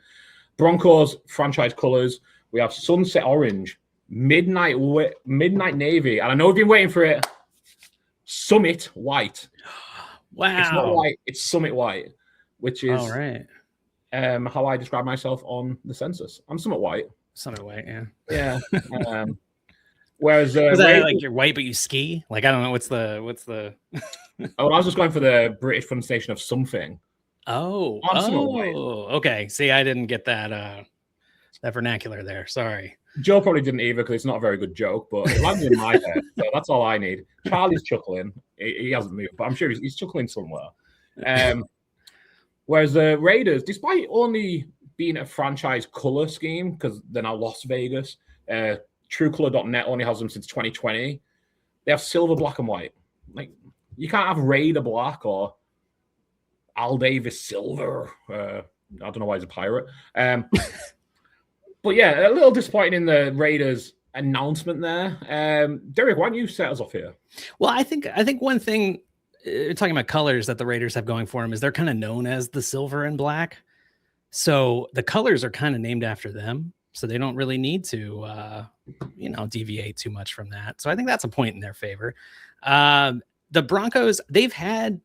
Broncos franchise colors. We have sunset orange, midnight navy, and I know we've been waiting for it. Summit white. Wow. It's not white, it's summit white, which is all right. How I describe myself on the census. I'm somewhat white. Somewhat white, yeah. Yeah. Whereas is that you're white but you ski? I don't know what's the Oh, I was just going for the British pronunciation of something. Oh, okay. See, I didn't get that vernacular there. Sorry. Joe probably didn't either because it's not a very good joke, but it landed in my head. So that's all I need. Charlie's chuckling. He hasn't moved, but I'm sure he's chuckling somewhere. Whereas the Raiders, despite only being a franchise color scheme, because they're now Las Vegas, TrueColor.net only has them since 2020. They have silver, black, and white. You can't have Raider black or Al Davis silver. I don't know why he's a pirate. But yeah, a little disappointing in the Raiders announcement there. Derek, why don't you set us off here? Well, I think one thing talking about colors that the Raiders have going for them, is they're kind of known as the silver and black. So the colors are kind of named after them. So they don't really need to, deviate too much from that. So I think that's a point in their favor. The Broncos, they've had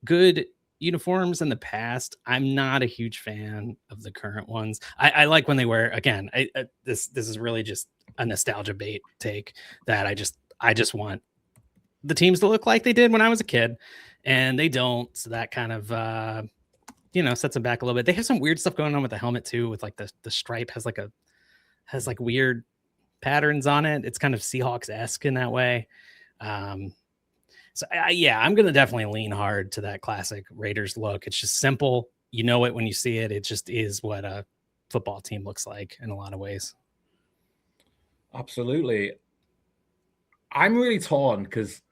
good uniforms in the past. I'm not a huge fan of the current ones. I like when they wear, again, this is really just a nostalgia bait take that I just want the teams to look like they did when I was a kid, and they don't. So that kind of, sets them back a little bit. They have some weird stuff going on with the helmet too, with like the stripe has like weird patterns on it. It's kind of Seahawks-esque in that way. So I'm going to definitely lean hard to that classic Raiders look. It's just simple. You know it when you see it. It just is what a football team looks like in a lot of ways. Absolutely. I'm really torn because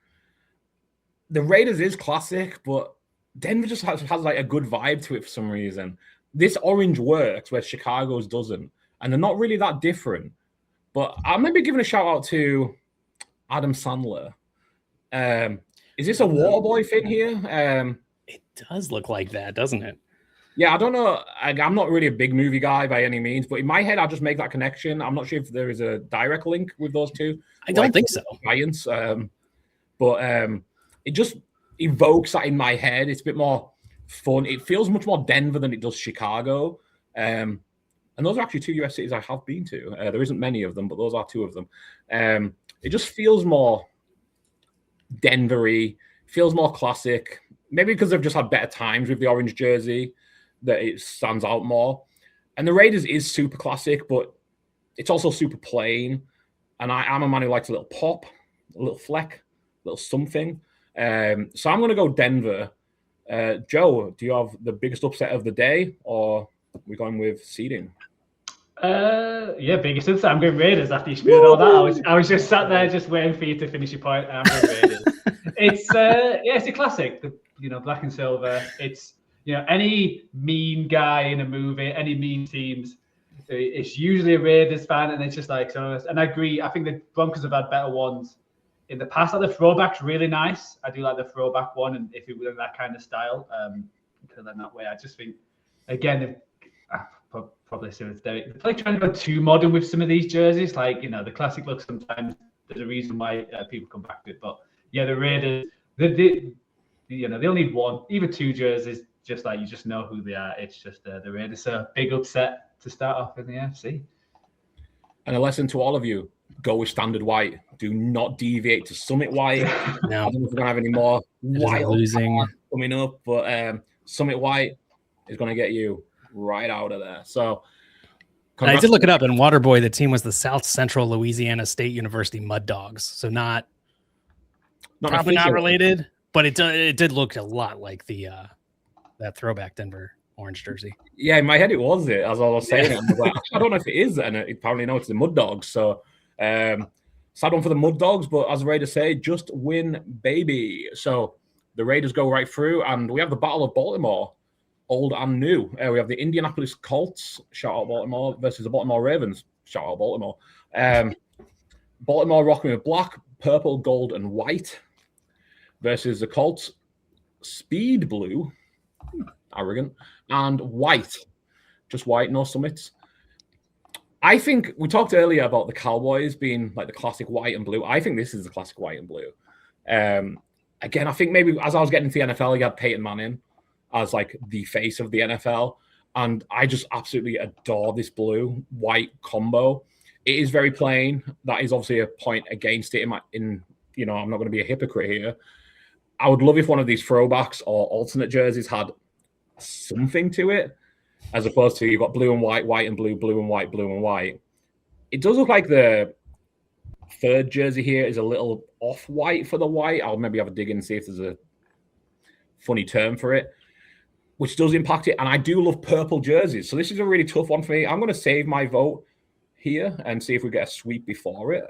the Raiders is classic, but Denver just has like a good vibe to it for some reason. This orange works where Chicago's doesn't, and they're not really that different. But I'm maybe giving a shout out to Adam Sandler. Is this a Waterboy thing here? It does look like that, doesn't it? Yeah, I don't know. I'm not really a big movie guy by any means, but in my head, I just make that connection. I'm not sure if there is a direct link with those two. I don't think so. Giants, but it just evokes that in my head. It's a bit more fun. It feels much more Denver than it does Chicago. And those are actually two US cities I have been to. There isn't many of them, but those are two of them. It just feels more Denver-y, feels more classic. Maybe because they've just had better times with the orange jersey, that it stands out more. And the Raiders is super classic, but it's also super plain. And I'm a man who likes a little pop, a little fleck, a little something. So I'm going to go Denver. Joe, do you have the biggest upset of the day, or are we going with seeding? Biggest upset. I'm going Raiders after you spewed all that. I was just sat there just waiting for you to finish your point. I'm going Raiders. It's a classic. Black and silver. It's any mean guy in a movie, any mean teams. It's usually a Raiders fan, and it's just like so. And I agree. I think the Broncos have had better ones in the past. Like the throwback's really nice. I do like the throwback one, and if it was in that kind of style, in that way, I just think again. Probably so it's Derek. They're probably trying to go too modern with some of these jerseys. Like, the classic look sometimes there's a reason why people come back to it. But yeah, the Raiders, they'll need one, even two jerseys, just like you just know who they are. It's just the Raiders. So big upset to start off in the AFC. And a lesson to all of you: go with standard white. Do not deviate to Summit white. No, I don't know if we're gonna have any more white losing coming up, but Summit white is gonna get you right out of there. So I did look it up, and Waterboy, the team was the South Central Louisiana State University Mud Dogs. So not probably not related, but it did look a lot like the that throwback Denver orange jersey. Yeah, in my head it was it, as I was saying. I was like, I don't know if it is, and apparently no, it's the Mud Dogs. So sad one for the Mud Dogs, but as the Raiders say, just win, baby. So the Raiders go right through, and we have the Battle of Baltimore. Old and new. We have the Indianapolis Colts, shout out Baltimore, versus the Baltimore Ravens, shout out Baltimore. Baltimore rocking with black, purple, gold, and white versus the Colts, speed blue, arrogant, and white. Just white, no summits. I think we talked earlier about the Cowboys being like the classic white and blue. I think this is the classic white and blue. Again, I think maybe as I was getting into the NFL, you had Peyton Manning as like the face of the NFL. And I just absolutely adore this blue-white combo. It is very plain. That is obviously a point against it I'm not going to be a hypocrite here. I would love if one of these throwbacks or alternate jerseys had something to it, as opposed to you've got blue and white, white and blue, blue and white, blue and white. It does look like the third jersey here is a little off-white for the white. I'll maybe have a dig in and see if there's a funny term for it, which does impact it. And I do love purple jerseys. So this is a really tough one for me. I'm going to save my vote here and see if we get a sweep before it,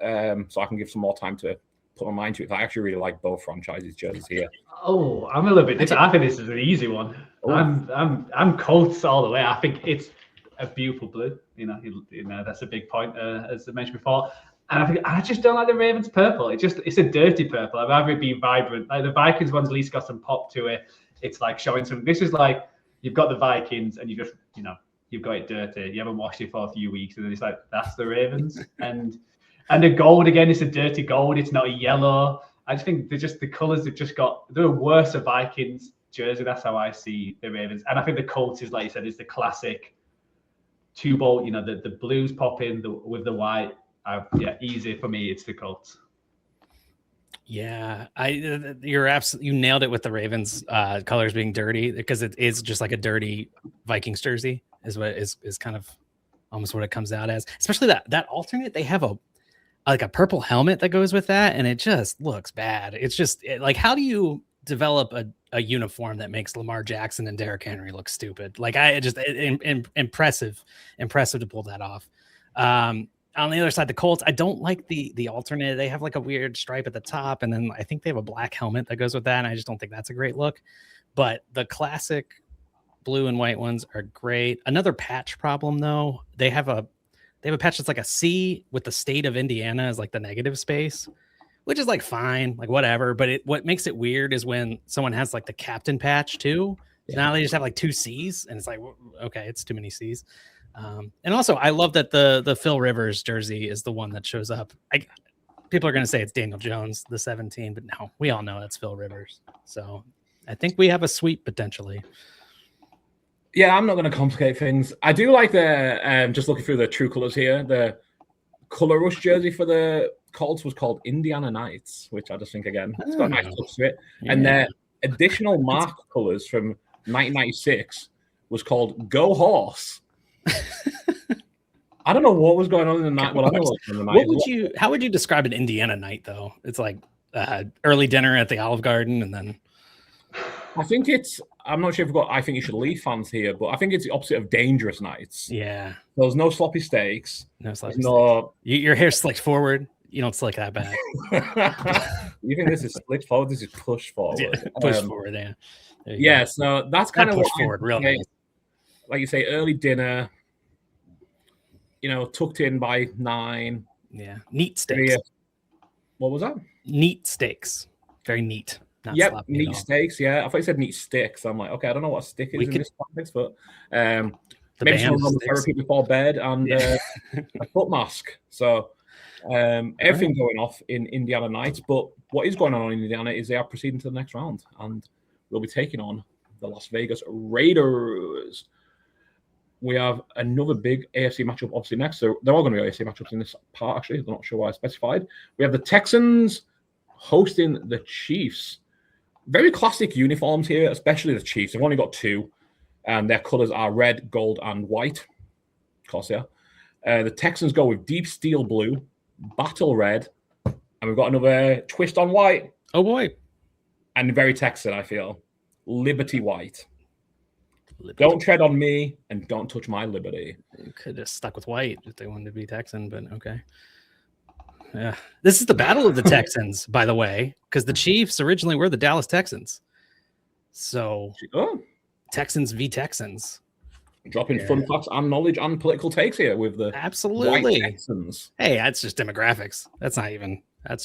so I can give some more time to put my mind to it. I actually really like both franchises' jerseys here. Oh, I'm a little bit different. I think this is an easy one. Oh. I'm Colts all the way. I think it's a beautiful blue. That's a big point, as I mentioned before. And I just don't like the Ravens purple. It's a dirty purple. I'd rather it be vibrant. Like the Vikings one's at least got some pop to it. It's like showing some. This is like you've got the Vikings and you've got it dirty. You haven't washed it for a few weeks, and then it's like that's the Ravens. and the gold again, it's a dirty gold. It's not a yellow. I just think the colours have just got. They're worse a Vikings jersey. That's how I see the Ravens. And I think the Colts is, like you said, is the classic two-bolt. The blues pop in with the white. Easy for me. It's the Colts. Yeah, you nailed it with the Ravens colors being dirty, because it is just like a dirty Vikings jersey is what is kind of almost what it comes out as. Especially that alternate, they have a purple helmet that goes with that, and it just looks bad. It's just like, how do you develop a uniform that makes Lamar Jackson and Derrick Henry look stupid? Like impressive to pull that off. On the other side, the Colts, I don't like the alternate. They have like a weird stripe at the top, and then I think they have a black helmet that goes with that, and I just don't think that's a great look. But the classic blue and white ones are great. Another patch problem, though, they have a patch that's like a C with the state of Indiana as like the negative space, which is like fine, like whatever. But what makes it weird is when someone has like the captain patch too. So now they just have like 2 C's, and it's like, okay, it's too many C's. And also, I love that the Phil Rivers jersey is the one that shows up. People are going to say it's Daniel Jones, the 17, but no, we all know that's Phil Rivers. So I think we have a sweep potentially. Yeah, I'm not going to complicate things. I do like just looking through the true colors here. The color rush jersey for the Colts was called Indiana Knights, which I just think, again, it's got a nice touch to it. Yeah. And their additional mark colors from 1996 was called Go Horse. I don't know what was going on in the night. Well, I know what was going on in the night. How would you describe an Indiana night, though? It's like early dinner at the Olive Garden, and then I think I'm not sure if we've got I Think You Should Leave fans here, but I think it's the opposite of dangerous nights. Yeah. There's no sloppy steaks. No sloppy steaks. Your hair slicked forward. You don't slick that bad. You think this is slicked forward? This is pushed forward. Yeah, push forward, yeah. Yeah, so that's kind of push forward, real nice. Like you say, early dinner, tucked in by 9. Yeah. Neat steaks. What was that? Neat steaks. Very neat. Yep, neat steaks. Yeah, I thought you said neat sticks. I'm like, okay, I don't know what a stick is in this context, but maybe some therapy before bed and a foot mask. So everything going off in Indiana Knights. But what is going on in Indiana is they are proceeding to the next round, and we'll be taking on the Las Vegas Raiders. We have another big AFC matchup, obviously, next. So they're all going to be AFC matchups in this part, actually. I'm not sure why I specified. We have the Texans hosting the Chiefs. Very classic uniforms here, especially the Chiefs. They've only got 2, and their colors are red, gold, and white. Of course, yeah. The Texans go with deep steel blue, battle red, and we've got another twist on white. Oh, boy. And very Texan, I feel. Liberty white. Don't tread on me and don't touch my liberty. You could have stuck with white if they wanted to be Texan, but okay. Yeah, this is the battle of the Texans, by the way, because the Chiefs originally were the Dallas Texans. So Texans v. Texans. Dropping fun facts and knowledge and political takes here with the absolutely white Texans. Hey, that's just demographics. That's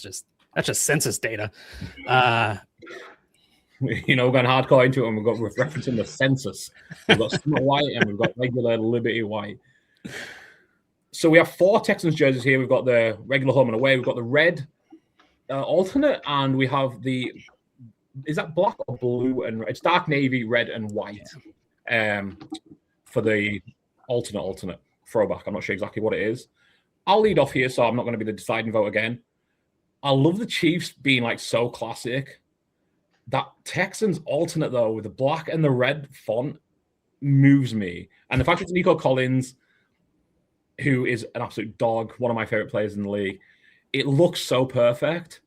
just census data. We're going hardcore into it, and we're referencing the census. We've got Summit White and we've got regular Liberty White. So we have 4 Texans jerseys here. We've got the regular home and away. We've got the red alternate, and we have is that black or blue and red? It's dark navy, red and white for the alternate throwback. I'm not sure exactly what it is. I'll lead off here, so I'm not going to be the deciding vote again. I love the Chiefs being like so classic. That Texans alternate, though, with the black and the red font moves me. And the fact it's Nico Collins, who is an absolute dog, one of my favorite players in the league, it looks so perfect.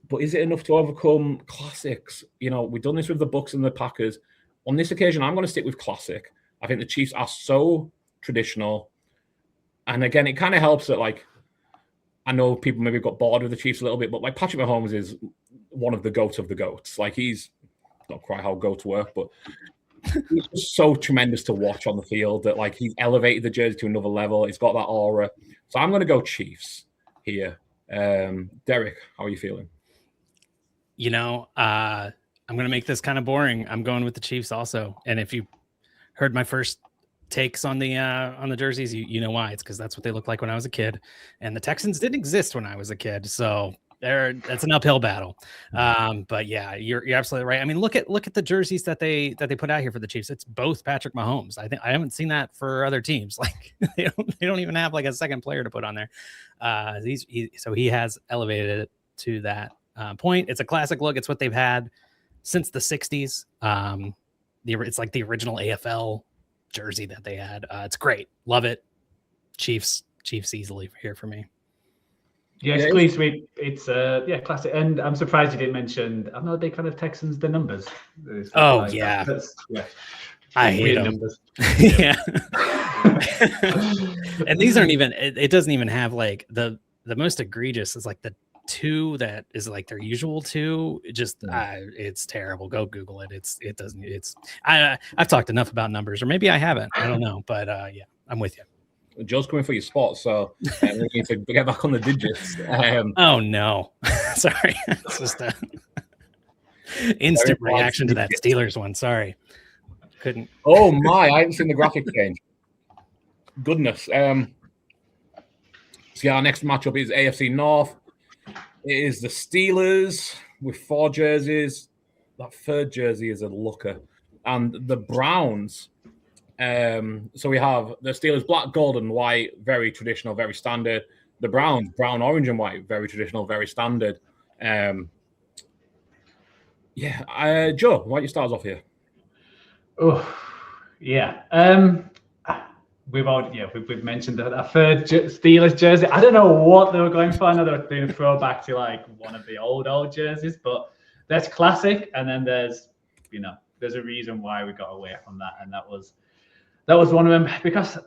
But is it enough to overcome classics? We've done this with the Bucs and the Packers. On this occasion, I'm going to stick with classic. I think the Chiefs are so traditional. And again, it kind of helps that, like, I know people maybe got bored with the Chiefs a little bit, but like Patrick Mahomes is one of the goats of the goats. Like, he's not quite how goats work, but he's just so tremendous to watch on the field that, like, he's elevated the jersey to another level. He's got that aura. So I'm going to go Chiefs here. Derek, how are you feeling? You know, I'm going to make this kind of boring. I'm going with the Chiefs also. And if you heard my first takes on the jerseys, you know why. It's because that's what they looked like when I was a kid. And the Texans didn't exist when I was a kid. So that's an uphill battle. But yeah, you're absolutely right. I mean, look at the jerseys that they put out here for the Chiefs. It's both Patrick Mahomes. I haven't seen that for other teams. Like they don't even have like a second player to put on there. So he has elevated it to that point. It's a classic look. It's what they've had since the 60s. It's like the original AFL jersey that they had. It's great. Love it. Chiefs easily here for me. Yes, please, sweet. It's classic. And I'm surprised you didn't mention, I'm not a big fan of Texans, the numbers. Oh, yeah. I hate them. Numbers. Yeah. And these aren't even, it doesn't even have like the most egregious is like the 2 that is like their usual 2. It's terrible. Go Google it. I've talked enough about numbers, or maybe I haven't. I don't know. But yeah, I'm with you. Joe's coming for your spot, so we need to get back on the digits. Oh no, sorry, it's just a instant reaction to that Steelers one. Sorry, couldn't. Oh my, I haven't seen the graphic change. Goodness. So yeah, our next matchup is AFC North. It is the Steelers with 4 jerseys. That 3rd jersey is a looker, and the Browns. So we have the Steelers black, gold, and white, very traditional, very standard. The Browns brown, orange, and white, very traditional, very standard. Joe, why don't you start us off here? Oh, yeah. We've mentioned a 3rd Steelers jersey. I don't know what they were going for. I know they were doing a throwback to like one of the old jerseys, but that's classic. And then there's a reason why we got away from that, and that was one of them, because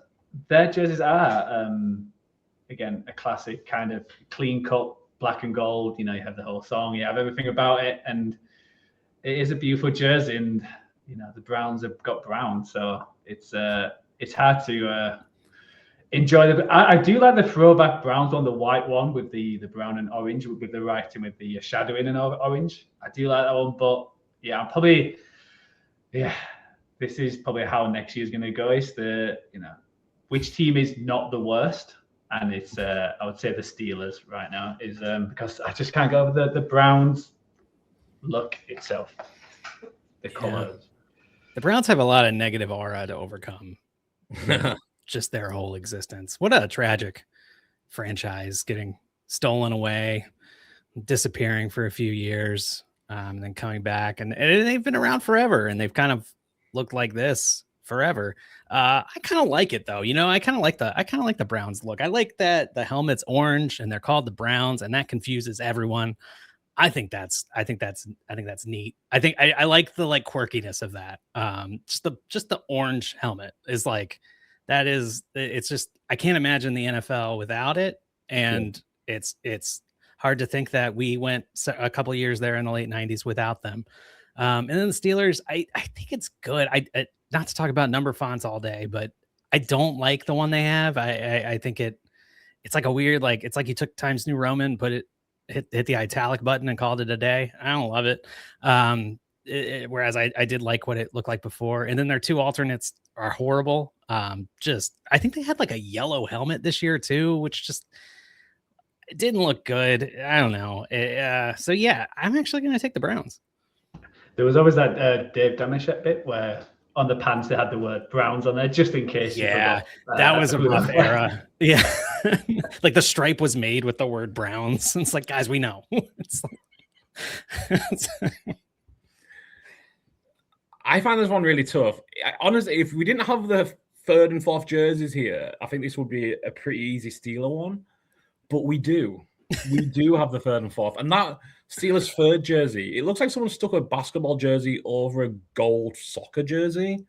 their jerseys are, again, a classic kind of clean cut, black and gold. You have the whole song, you have everything about it, and it is a beautiful jersey. And the Browns have got brown, so it's hard to enjoy the. I do like the throwback Browns on the white one with the brown and orange with the writing with the shadowing in orange. I do like that one, but yeah, this is probably how next year's going to go. Is which team is not the worst, and it's I would say the Steelers right now is because I just can't go over the Browns look itself, the colors. The Browns have a lot of negative aura to overcome. Just their whole existence. What a tragic franchise, getting stolen away, disappearing for a few years, and then coming back, and they've been around forever, and they've kind of looked like this forever. I kind of like it though. I kind of like the Browns look. I like that the helmet's orange and they're called the Browns, and that confuses everyone. I think that's neat. I like the like quirkiness of that. Just the orange helmet is like, it's just, I can't imagine the NFL without it. And it's hard to think that we went a couple of years there in the late 90s without them. And then the Steelers, I think it's good. I not to talk about number fonts all day, but I don't like the one they have. I think it's like a weird, like, it's like you took Times New Roman, hit the italic button and called it a day. I don't love it. Whereas I did like what it looked like before. And then their 2 alternates are horrible. I think they had like a yellow helmet this year too, which just, it didn't look good. I don't know. So yeah, I'm actually going to take the Browns. There was always that Dave Damashek bit where on the pants they had the word Browns on there, just in case. Yeah, that was a rough era. Yeah, like the stripe was made with the word Browns. It's like, guys, we know. I find this one really tough. Honestly, if we didn't have the 3rd and 4th jerseys here, I think this would be a pretty easy Steeler one. But we do. We do have the 3rd and 4th. And that Steelers 3rd jersey, it looks like someone stuck a basketball jersey over a gold soccer jersey.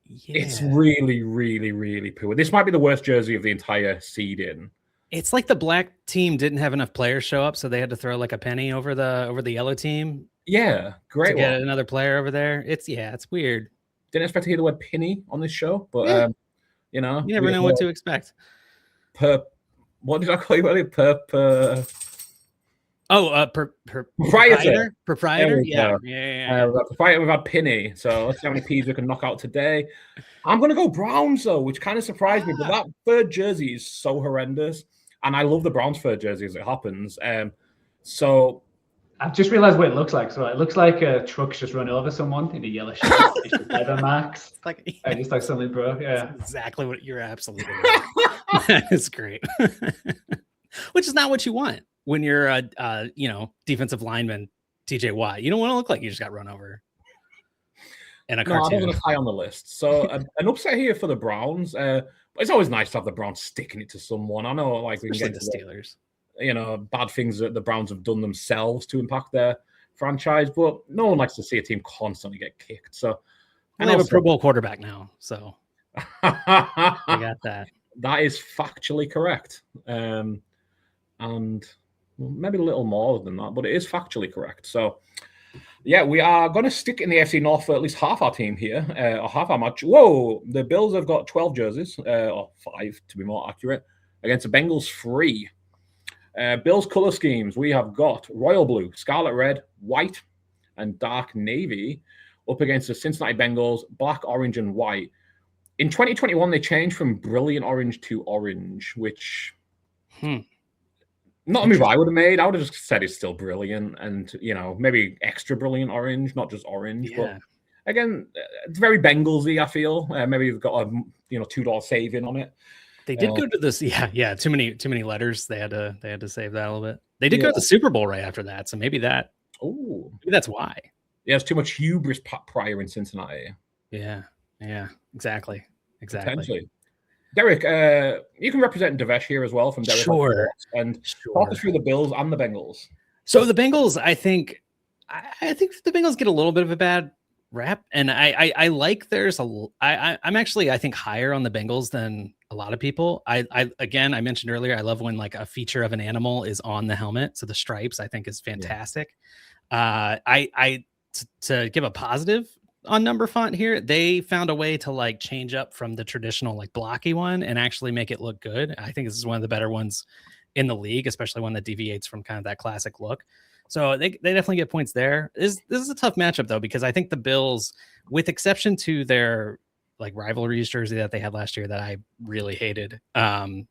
Yeah. It's really, really, really poor. This might be the worst jersey of the entire seeding. It's like the black team didn't have enough players show up, so they had to throw like a penny over the yellow team. Yeah, great. To get another player over there. It's weird. Didn't expect to hear the word penny on this show, but you never know what to expect. What did I call you earlier? Proprietor. Proprietor. Yeah. Proprietor. We've had Penny. So let's see how many P's we can knock out today. I'm going to go Browns, though, which kind of surprised me. But that third jersey is so horrendous. And I love the Browns third jersey as it happens. So I've just realized what it looks like. So it looks like a truck's just run over someone in a yellow shirt. It's just leather marks. Just like something broke. Yeah. That's exactly what you're absolutely right. That is great. Which is not what you want when you're a defensive lineman, TJ Watt. You don't want to look like you just got run over. And I don't want to high on the list. So an upset here for the Browns. But it's always nice to have the Browns sticking it to someone. I know, like, we can get the Steelers. Bad things that the Browns have done themselves to impact their franchise, but no one likes to see a team constantly get kicked. So, and they have a Pro Bowl quarterback now, so I got that. That is factually correct, and maybe a little more than that, but it is factually correct. So, yeah, we are going to stick in the AFC North for at least half our team here, or half our match. Whoa, the Bills have got 12 jerseys, or 5 to be more accurate, against the Bengals 3. Bills color schemes, we have got royal blue, scarlet red, white, and dark navy up against the Cincinnati Bengals, black, orange, and white. In 2021, they changed from brilliant orange to orange, which not a move I would have made. I would have just said it's still brilliant and, maybe extra brilliant orange, not just orange. Yeah. But again, it's very Bengalsy, I feel. Maybe you've got a $2 saving on it. They did go to this, too many letters. They had to save that a little bit. They did go to the Super Bowl right after that, so maybe that's why. Yeah, it's too much hubris prior in Cincinnati. Yeah, exactly. Potentially. Derek, you can represent Devesh here as well from Derek. Sure. And talk us through the Bills and the Bengals. So the Bengals, I think the Bengals get a little bit of a bad rap, and I like theirs. I'm actually, I think, higher on the Bengals than a lot of people. I mentioned earlier, I love when like a feature of an animal is on the helmet. So the stripes, I think, is fantastic. Yeah. To give a positive on number font here, they found a way to like change up from the traditional like blocky one and actually make it look good. I think this is one of the better ones in the league, especially one that deviates from kind of that classic look. So they definitely get points there. This is a tough matchup though, because I think the Bills, with exception to their like rivalries jersey that they had last year that I really hated. But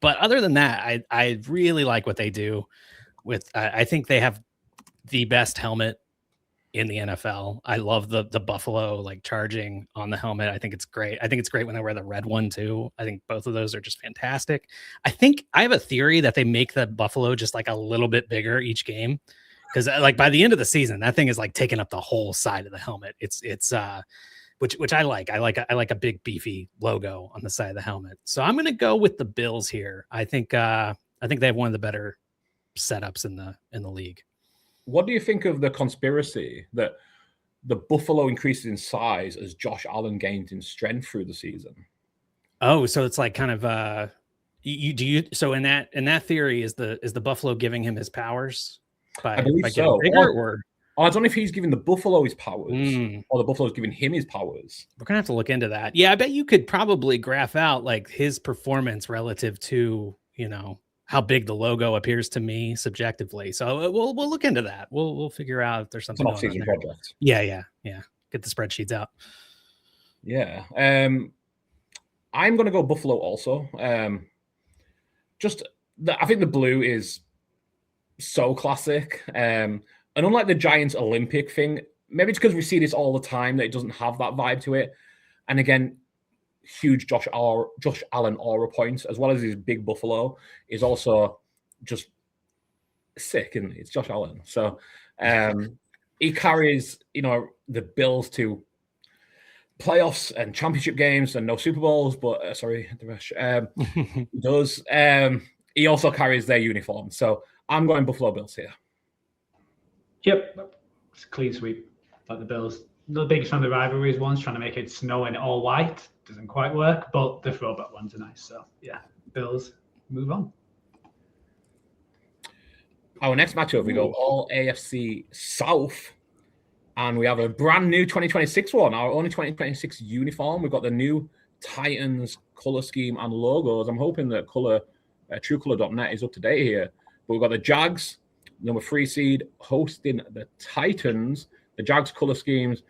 other than that, I really like what they do with, I think they have the best helmet in the NFL. I love the buffalo like charging on the helmet. I think it's great. I think it's great when they wear the red one too. I think both of those are just fantastic. I think I have a theory that they make the buffalo just like a little bit bigger each game, because like by the end of the season, that thing is like taking up the whole side of the helmet. It's which I like. I like a big beefy logo on the side of the helmet. So I'm going to go with the Bills here. I think they have one of the better setups in the league. What do you think of the conspiracy that the Buffalo increases in size as Josh Allen gains in strength through the season? Oh, so it's like kind of so in that theory, is the Buffalo giving him his powers by getting bigger, or I don't know if he's giving the Buffalo his powers or the Buffalo's giving him his powers. We're gonna have to look into that. Yeah, I bet you could probably graph out like his performance relative to how big the logo appears to me subjectively. So we'll look into that. We'll figure out if there's something. It's an off-season project. Yeah. Get the spreadsheets out. Yeah. I'm going to go Buffalo also. I think the blue is so classic. And unlike the Giants Olympic thing, maybe it's because we see this all the time that it doesn't have that vibe to it. And again, huge Josh Allen aura points, as well as his big buffalo, is also just sick, isn't he? It's Josh Allen. So he carries, the Bills to playoffs and championship games and no Super Bowls, but he does. He also carries their uniform. So I'm going Buffalo Bills here. Yep. It's a clean sweep. Like the Bills. The biggest one of the rivalries ones, trying to make it snow in all white. Doesn't quite work, but the throwback ones are nice. So yeah, Bills move on. Our next matchup, we go all AFC South, and we have a brand new 2026 one, our only 2026 uniform. We've got the new Titans color scheme and logos. I'm hoping that color truecolor.net is up to date here. But we've got the Jags, number 3 seed, hosting the Titans. The Jags color schemes: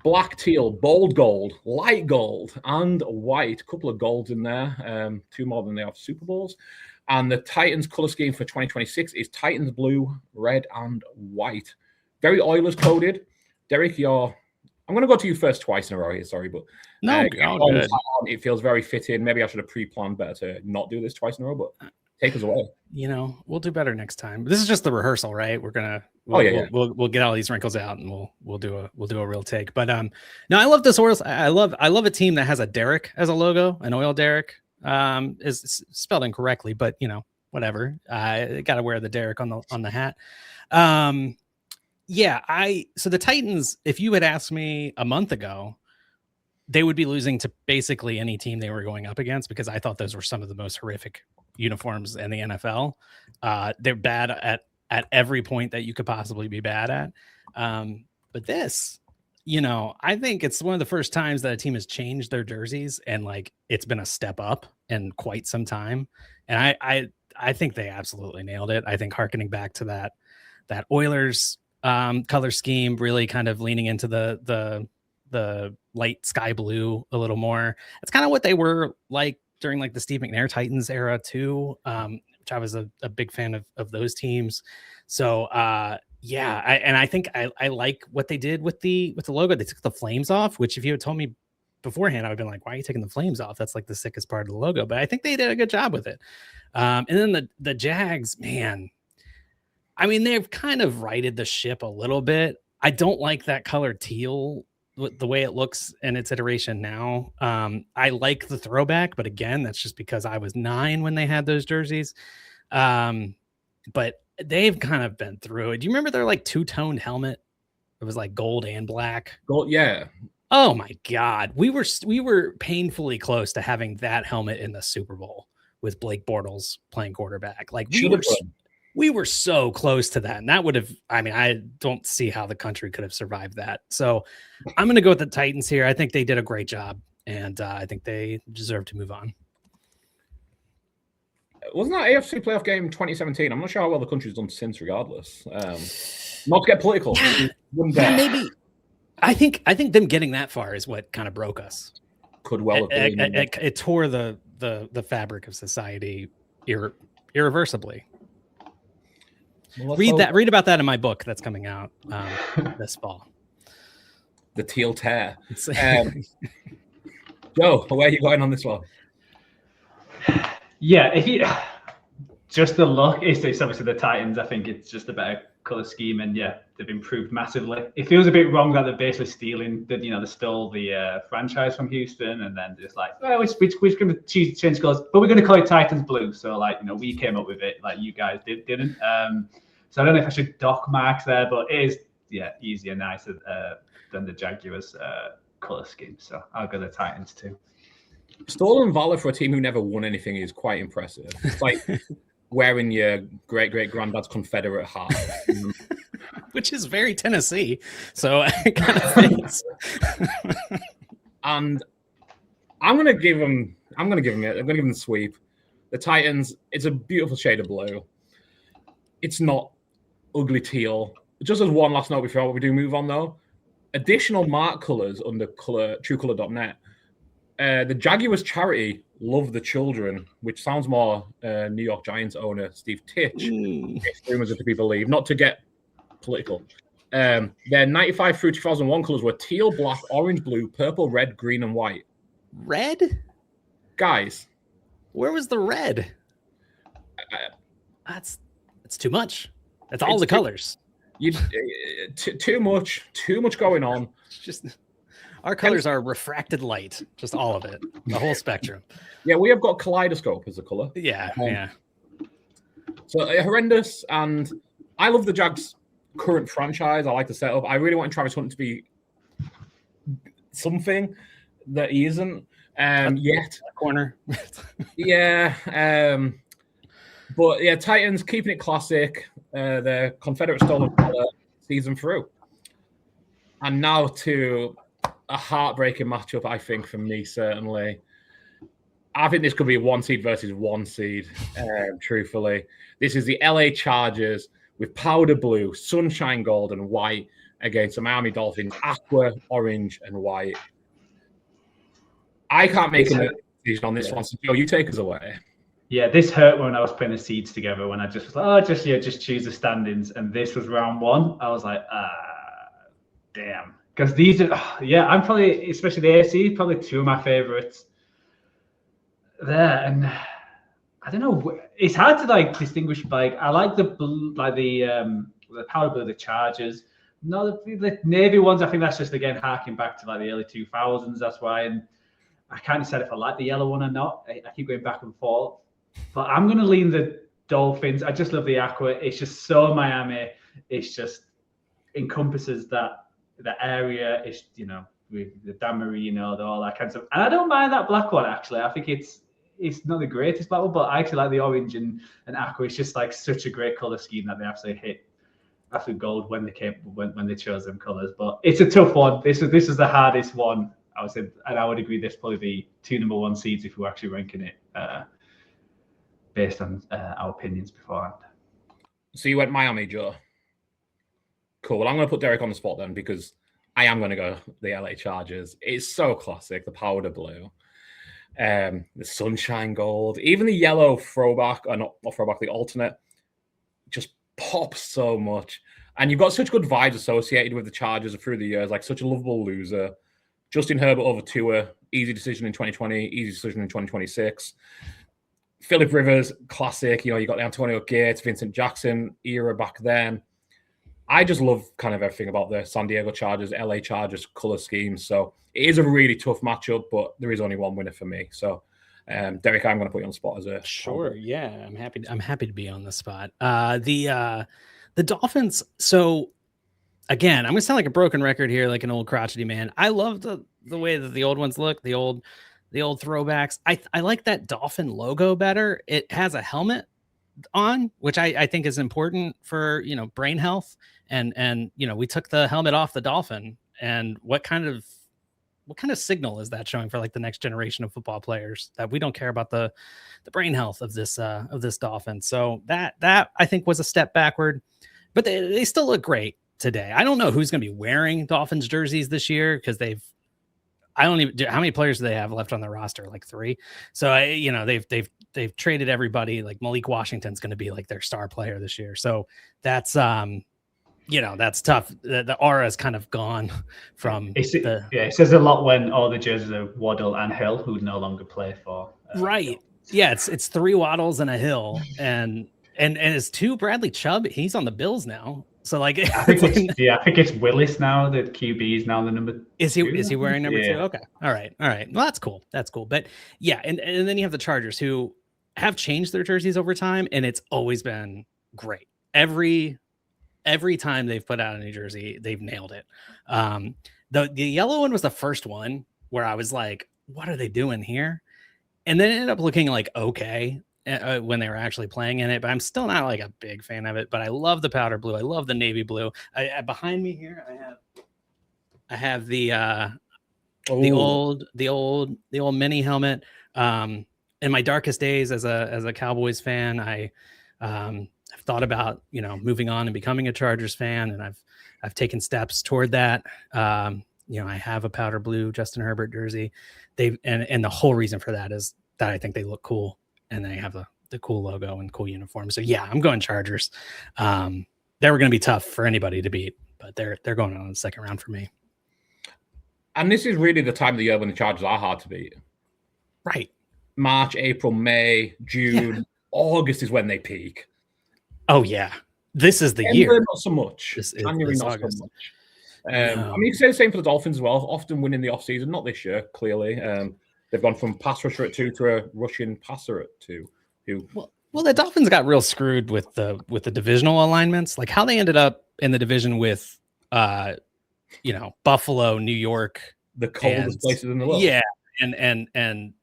black, teal, bold gold, light gold, and white. A couple of golds in there, 2 more than they have Super Bowls. And the Titans color scheme for 2026 is Titans blue, red, and white. Very Oilers coded. Derek, I'm going to go to you first twice in a row here, sorry, but no, good. It feels very fitting. Maybe I should have pre-planned better to not do this twice in a row, but take us away. We'll do better next time. This is just the rehearsal, right? We'll get all these wrinkles out and we'll do a real take. But no, I love this Orioles. I love a team that has a Derek as a logo, an oil Derek. Is spelled incorrectly, but whatever. I got to wear the Derek on the hat. So the Titans, if you had asked me a month ago, they would be losing to basically any team they were going up against, because I thought those were some of the most horrific uniforms in the NFL. They're bad at every point that you could possibly be bad at. But this, I think it's one of the first times that a team has changed their jerseys, and it's been a step up in quite some time. And I think they absolutely nailed it. I think harkening back to that Oilers color scheme, really kind of leaning into the light sky blue a little more. It's kind of what they were like during the Steve McNair Titans era too, which I was a big fan of those teams. So I think I like what they did with the logo. They took the flames off, which if you had told me beforehand, I would have been like, why are you taking the flames off? That's the sickest part of the logo. But I think they did a good job with it. And then the Jags, man, I mean, they've kind of righted the ship a little bit. I don't like that color teal, the way it looks in its iteration now. I like the throwback, but again, that's just because I was 9 when they had those jerseys. But they've kind of been through it. Do you remember their 2-toned helmet? It was gold and black. Gold, yeah. Oh my God. We were painfully close to having that helmet in the Super Bowl with Blake Bortles playing quarterback. We were so close to that. And that would have, I don't see how the country could have survived that. So I'm going to go with the Titans here. I think they did a great job, and I think they deserve to move on. Wasn't that AFC playoff game 2017? I'm not sure how well the country's done since, regardless. Not to get political. Yeah, maybe. I think them getting that far is what kind of broke us. Could well have been. It tore the fabric of society irreversibly. Well, read about that in my book that's coming out this fall. The teal tear. Joe, where are you going on this one? Yeah, if you just the look, it's obviously the Titans. I think it's just a better color scheme, and they've improved massively. It feels a bit wrong that they're basically stealing they stole the franchise from Houston, and then just we're going to change colors, but we're going to call it Titans blue. So we came up with it, you guys didn't. So I don't know if I should dock marks there, but it is easier, nicer than the Jaguars color scheme. So I'll go the Titans too. Stolen valor for a team who never won anything is quite impressive. It's like wearing your great-great-granddad's Confederate hat. Which is very Tennessee. So it kind of fits. And I'm going to give them the sweep. The Titans, it's a beautiful shade of blue. It's not ugly teal. Just as one last note before we do move on, though, additional mark colors under truecolor.net. The Jaguars charity Love the Children, which sounds more New York Giants owner Steve Titch, if rumors are to be believed, not to get political. Their 95 through 2001 colors were teal, black, orange, blue, purple, red, green, and white. Red? Guys. Where was the red? That's too much. That's all the colors. Too much going on. Just our colors are refracted light, just all of it, the whole spectrum. Yeah, we have got kaleidoscope as a color. Yeah. So horrendous, and I love the Jags' current franchise. I like the setup. I really want Travis Hunter to be something that he isn't yet. Corner. But yeah, Titans keeping it classic. The Confederate stolen color season through, and now to a heartbreaking matchup, I think, for me, certainly. I think this could be 1 seed versus 1 seed, truthfully. This is the LA Chargers with powder blue, sunshine gold, and white against the Miami Dolphins, aqua, orange, and white. I can't make a decision on this one, so Joe, you take us away. Yeah, this hurt when I was putting the seeds together, when I just was like, oh, just choose the standings. And this was round 1. I was like, damn. Because these are, I'm probably, especially the AFC, probably 2 of my favorites there. And I don't know, it's hard to like distinguish. Like, I like the blue, like the powder blue, the Chargers. No, the navy ones, I think that's just, again, harking back to like the early 2000s. That's why. And I can't decide if I like the yellow one or not. I keep going back and forth. But I'm going to lean the Dolphins. I just love the aqua. It's just so Miami. It's just encompasses the area. It's, with the Dan Marino, all that kind of stuff. And I don't mind that black one, actually. I think it's not the greatest black one, but I actually like the orange and aqua. It's just like such a great color scheme that they absolutely hit after gold when they chose them colors. But it's a tough one. This is the hardest one, I would say, and I would agree this probably be 2 number 1 seeds if we were actually ranking it based on our opinions beforehand. So you went Miami, Joe. Cool. Well, I'm going to put Derek on the spot then, because I am going to go the LA Chargers. It's so classic, the powder blue, the sunshine gold, even the yellow throwback, or not throwback, the alternate, just pops so much. And you've got such good vibes associated with the Chargers through the years, like such a lovable loser. Justin Herbert over Tua, easy decision in 2020, easy decision in 2026. Phillip Rivers, classic. You got the Antonio Gates, Vincent Jackson era back then. I just love kind of everything about the San Diego Chargers, LA Chargers color scheme. So it is a really tough matchup, but there is only one winner for me. So, Derek, I'm going to put you on the spot as a sure. Yeah, I'm happy to be on the spot. The Dolphins. So again, I'm going to sound like a broken record here, like an old crotchety man. I love the way that the old ones look. The old throwbacks. I like that Dolphin logo better. It has a helmet on, which I think is important for, brain health. And we took the helmet off the Dolphin, and what kind of signal is that showing for like the next generation of football players that we don't care about the brain health of this Dolphin? So that I think was a step backward, but they still look great today. I don't know who's going to be wearing Dolphins jerseys this year, because how many players do they have left on their roster? Like 3. So they've traded everybody. Like Malik Washington's going to be like their star player this year. So that's that's tough. The aura is kind of gone from. It says a lot when all the jerseys are Waddle and Hill, who no longer play for. Right. Yeah. It's 3 Waddles and a Hill, and it's 2 Bradley Chubb. He's on the Bills now. So like, I think it's Willis now. The QB is now the number. Is he wearing number 2? Okay. All right. Well, that's cool. But yeah, and then you have the Chargers, who have changed their jerseys over time, and it's always been great. Every time they've put out a new jersey, they've nailed it. The yellow one was the first one where I was like, what are they doing here? And then it ended up looking like okay when they were actually playing in it, but I'm still not like a big fan of it. But I love the powder blue. I love the navy blue. Behind me here, I have the old mini helmet. In my darkest days as a Cowboys fan, I've thought about moving on and becoming a Chargers fan, and I've taken steps toward that. I have a powder blue Justin Herbert jersey. And the whole reason for that is that I think they look cool, and they have the cool logo and cool uniform. So yeah, I'm going Chargers. They were going to be tough for anybody to beat, but they're going on the second round for me. And this is really the time of the year when the Chargers are hard to beat. Right. March, April, May, June, yeah. August is when they peak. Oh yeah, this is the year. Not so much. January, not August. so much. No. I mean, you can say the same for the Dolphins as well. Often winning the offseason, not this year, clearly. They've gone from pass rusher at 2 to a rushing passer at 2. Well, the Dolphins got real screwed with the divisional alignments, like how they ended up in the division with, Buffalo, New York, the coldest places in the world. Yeah, and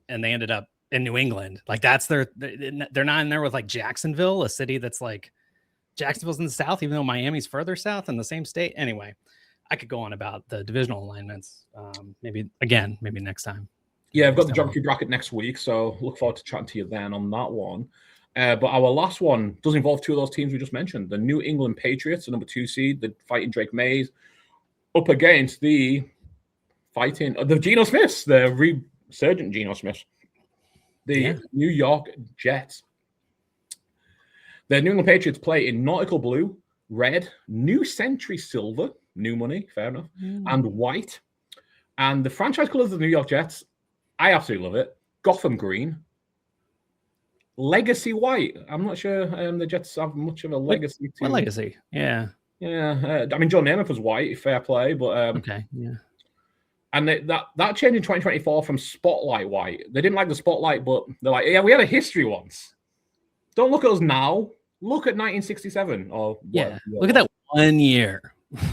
they ended up in New England. Like they're not in there with like Jacksonville, a city that's like Jacksonville's in the south, even though Miami's further south in the same state. Anyway, I could go on about the divisional alignments. Maybe next time. Yeah, I've got the geography bracket next week, so look forward to chatting to you then on that one. But our last one does involve two of those teams we just mentioned. The New England Patriots, the number 2 seed, the fighting Drake Mays, up against the Geno Smiths, the resurgent Geno Smiths, the New York Jets. The New England Patriots play in nautical blue, red, New Century silver, new money, fair enough, and white. And the franchise colors of the New York Jets, I absolutely love it. Gotham green, legacy white. I'm not sure the Jets have much of a legacy. What legacy? Yeah. Yeah. I mean, John Namath was white, fair play, but okay. Yeah. And that changed in 2024 from spotlight white. They didn't like the spotlight, but they're like, yeah, we had a history once. Don't look at us now. Look at 1967 or yeah. Look at that 1 year.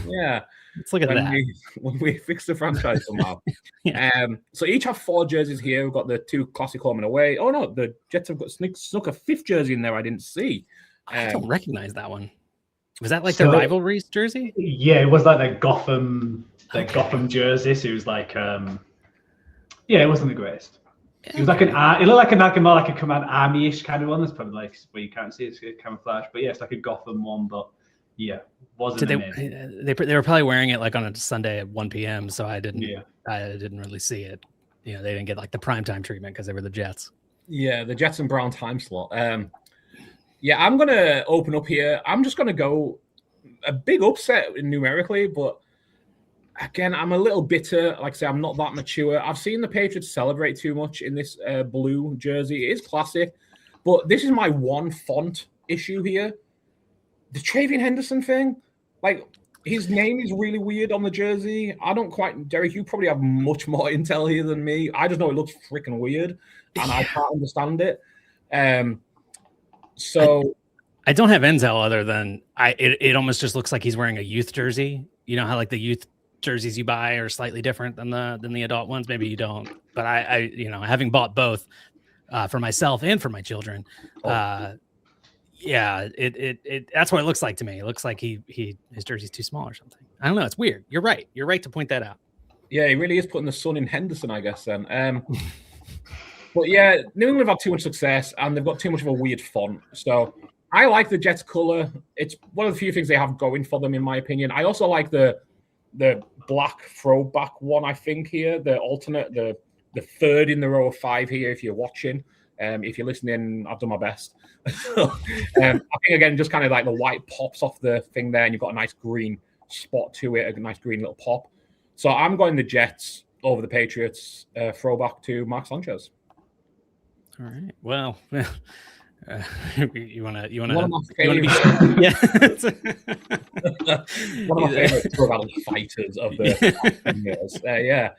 Yeah. Let's look at that. When we fix the franchise somehow. So each have 4 jerseys here. We've got the 2 classic home and away. Oh no, the Jets have got snuck a 5th jersey in there I didn't see. I don't recognize that one. Was that like the rivalries jersey? Yeah, it was like the Gotham jersey. So it was like it wasn't the greatest. It was like it looked like more like a Command Army-ish kind of one. That's probably like where you can't see it's camouflage. But yeah, it's like a Gotham one, but yeah, wasn't they were probably wearing it like on a Sunday at 1 p.m. So I didn't really see it. You know, they didn't get like the primetime treatment because they were the Jets. Yeah, the Jets and Brown time slot. Yeah, I'm gonna open up here. I'm just gonna go a big upset numerically, but again, I'm a little bitter. Like I say, I'm not that mature. I've seen the Patriots celebrate too much in this blue jersey. It is classic, but this is my one font issue here. The Travian Henderson thing, like his name is really weird on the jersey. I don't quite, Derek, you probably have much more intel here than me. I just know it looks freaking weird and I can't understand it. So I don't have intel other than it almost just looks like he's wearing a youth jersey. You know how like the youth jerseys you buy are slightly different than the adult ones. Maybe you don't, but I having bought both for myself and for my children, it that's what it looks like to me. It looks like his jersey's too small or something. I don't know. It's weird. You're right to point that out. Yeah, he really is putting the sun in Henderson, I guess. Then, but yeah, New England have had too much success and they've got too much of a weird font. So I like the Jets color. It's one of the few things they have going for them, in my opinion. I also like the black throwback one. I think here the alternate, the third in the row of 5 here. If you're watching. If you're listening, I've done my best. I think, again, just kind of like the white pops off the thing there, and you've got a nice green spot to it, a nice green little pop. So I'm going the Jets over the Patriots, throwback to Mark Sanchez. All right. Well, you want to be one of my favorite throwback fighters of the years. Yeah.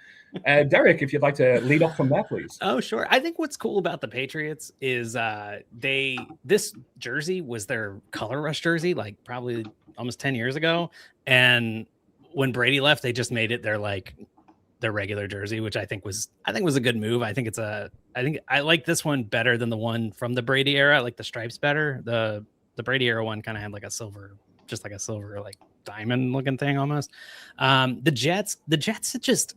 Derek, if you'd like to lead off from there, please. Oh, sure. I think what's cool about the Patriots is this jersey was their color rush jersey, like probably almost 10 years ago. And when Brady left, they just made it their regular jersey, which I think was a good move. I think I like this one better than the one from the Brady era. I like the stripes better. The Brady era one kind of had like a silver like diamond looking thing almost. The Jets just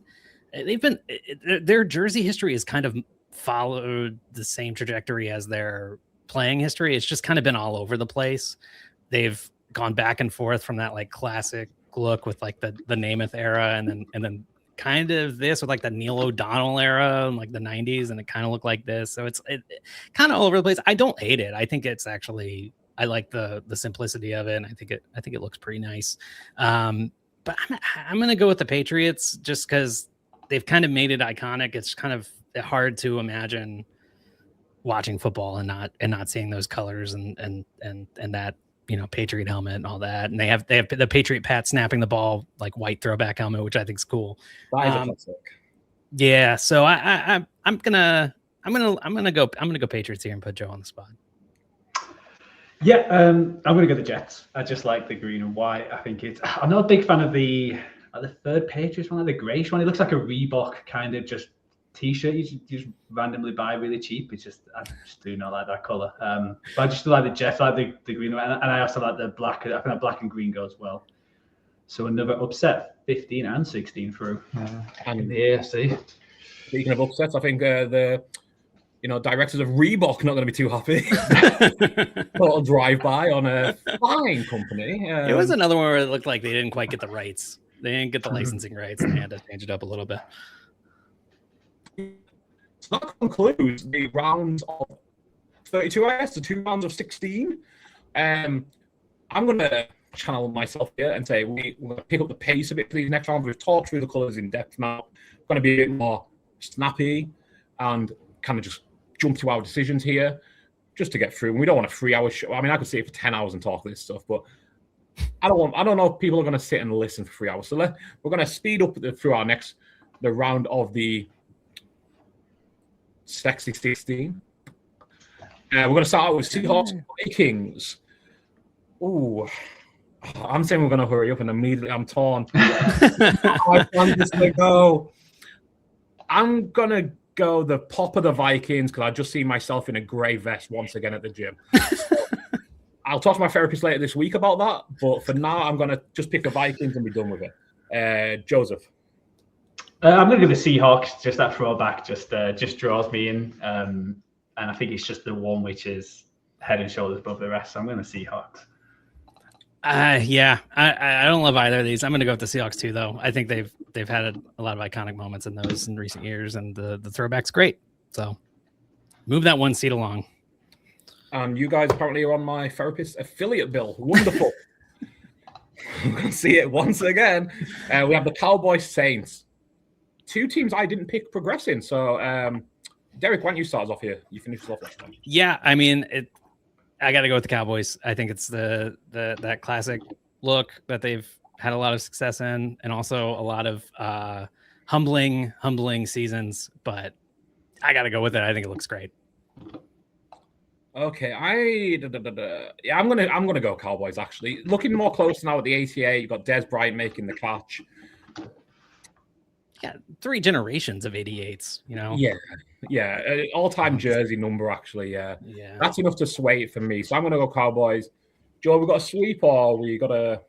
their jersey history has kind of followed the same trajectory as their playing history. It's just kind of been all over the place. They've gone back and forth from that like classic look with like the Namath era and then kind of this with like the Neil O'Donnell era and like the 90s, and it kind of looked like this. So it kind of all over the place. I don't hate it. I think it's actually, I like the simplicity of it, and I think it looks pretty nice. But I'm gonna go with the Patriots just because they've kind of made it iconic. It's kind of hard to imagine watching football and not seeing those colors and that, you know, Patriot helmet and all that. And they have the Patriot Pat snapping the ball, like white throwback helmet, which I think is cool. Yeah. So I'm gonna go Patriots here and put Joe on the spot. Yeah, I'm gonna go the Jets. I just like the green and white. I think I'm not a big fan of the third Patriots one, like the grayish one. It looks like a Reebok kind of just t-shirt you just randomly buy really cheap. I just do not like that color. But I just like the Jets, like the green one, and I also like the black. I think that black and green goes well. So another upset, 15 and 16 through in the AFC. Speaking of upsets, I think the directors of Reebok not going to be too happy. Total drive-by on a fine company. It was another one where it looked like they didn't quite get the rights. They didn't get the licensing rights, and they had to change it up a little bit. So that concludes the rounds of 32, I guess, the 2 rounds of 16. I'm going to channel myself here and say we're going to pick up the pace a bit for these next rounds. We've talked through the colours in depth now. We're going to be a bit more snappy and kind of just jump to our decisions here just to get through. And we don't want a 3-hour show. I mean, I could sit for 10 hours and talk this stuff, but I don't know if people are going to sit and listen for 3 hours. So we're going to speed up through the round of the Sexy 16. We're going to start out with Seahawks Vikings. Ooh, I'm saying we're going to hurry up, and immediately I'm torn. I'm just going to go. I'm going to go the pop of the Vikings because I just see myself in a grey vest once again at the gym. I'll talk to my therapist later this week about that, but for now, I'm going to just pick the Vikings and be done with it. Joseph. I'm going to go the Seahawks. Just that throwback just draws me in. And I think it's just the one which is head and shoulders above the rest. So I'm going to Seahawks. Yeah, I don't love either of these. I'm going to go with the Seahawks too, though. I think they've had a lot of iconic moments in those in recent years, and the throwback's great. So move that one seat along. And you guys apparently are on my therapist affiliate bill. Wonderful. I'm going to see it once again. We have the Cowboys Saints. 2 teams I didn't pick progressing. So, Derek, why don't you start us off here? You finish us off last time. Yeah, I mean, I got to go with the Cowboys. I think it's that classic look that they've had a lot of success in, and also a lot of humbling seasons. But I got to go with it. I think it looks great. Okay, yeah, I'm gonna go Cowboys. Actually, looking more close now at the ATA, you've got Des Bryant making the catch. Yeah, 3 generations of 88s. Yeah, all-time jersey number. Actually, yeah, that's enough to sway it for me. So I'm gonna go Cowboys. Joe, we got a sweep or we got a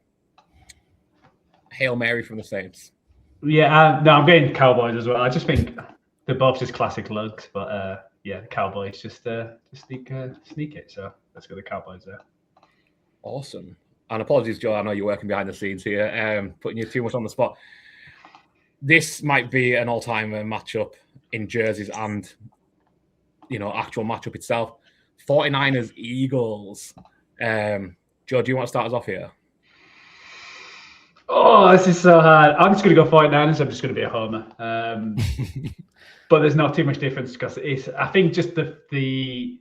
Hail Mary from the Saints? Yeah, no, I'm going Cowboys as well. I just think they're both just classic looks, but yeah, the Cowboys just sneak it. So let's go the Cowboys there. Awesome. And apologies, Joe. I know you're working behind the scenes here, putting you too much on the spot. This might be an all-time matchup in jerseys and, actual matchup itself. 49ers, Eagles. Joe, do you want to start us off here? Oh, this is so hard. I'm just going to go 49ers. I'm just going to be a homer. But there's not too much difference because I think just the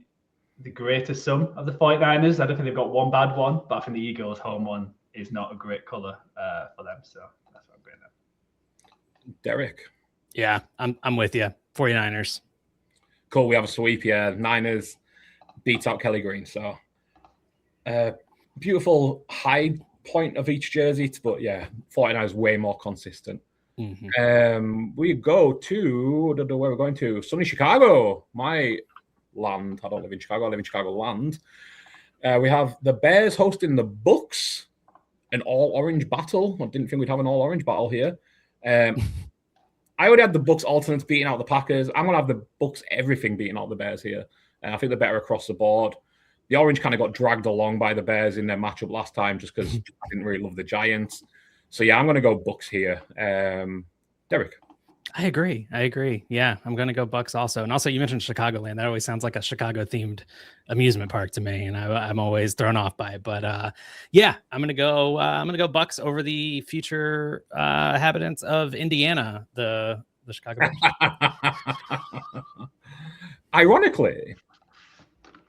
greater sum of the 49ers. I don't think they've got one bad one, but I think the Eagles' home one is not a great colour for them. So that's what I'm going to. Derek. Yeah, I'm with you. 49ers. Cool. We have a sweep here. Niners beats out Kelly Green. So beautiful high point of each jersey, but yeah, 49ers way more consistent. Mm-hmm. We go to where we're going to sunny Chicago, my land. I don't live in Chicago. I live in Chicago land. We have the Bears hosting the Bucks, an all-orange battle. I didn't think we'd have an all-orange battle here. I already had the Bucks alternates beating out the Packers. I'm gonna have the Bucks everything beating out the Bears here. I think they're better across the board. The orange kind of got dragged along by the Bears in their matchup last time just because I didn't really love the Giants. So, yeah, I'm going to go Bucks here. Derek. I agree. Yeah, I'm going to go Bucks also. And also, you mentioned Chicagoland. That always sounds like a Chicago-themed amusement park to me, and I'm always thrown off by it. But, yeah, I'm going to go Bucks over the future inhabitants of Indiana, the Chicago Bears. Ironically,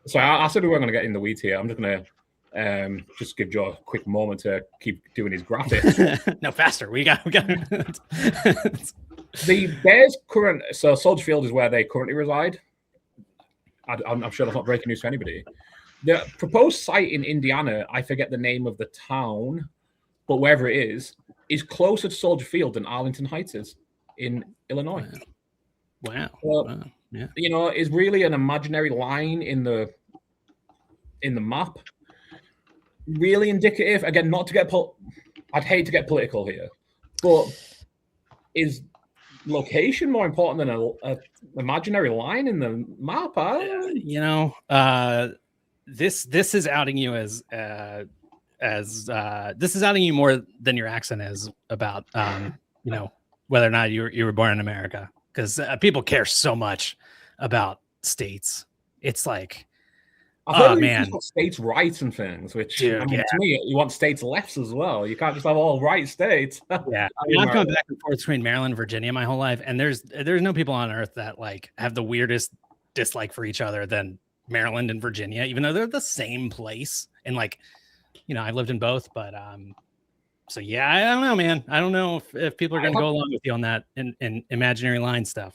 so I said we weren't going to get in the weeds here. I'm just going to just give Joe a quick moment to keep doing his graphics. No, faster. We got. The Bears' so Soldier Field is where they currently reside. I'm sure that's not breaking news for anybody. The proposed site in Indiana, I forget the name of the town, but wherever it is closer to Soldier Field than Arlington Heights is in Illinois. Wow. Wow. Yeah. Is really an imaginary line in the map. Really indicative. Again, not to get I'd hate to get political here, but is location more important than a imaginary line in the map? This is outing you as this is outing you more than your accent is about whether or not you were born in America, because people care so much about states. It's like, I've heard man, states' rights and things, which to me, you want states' lefts as well. You can't just have all right states. Yeah, I've gone back and forth between Maryland and Virginia my whole life, and there's no people on earth that like have the weirdest dislike for each other than Maryland and Virginia, even though they're the same place. And like, I've lived in both, but so yeah, I don't know, man. I don't know if people are going to go along with you on that in imaginary line stuff.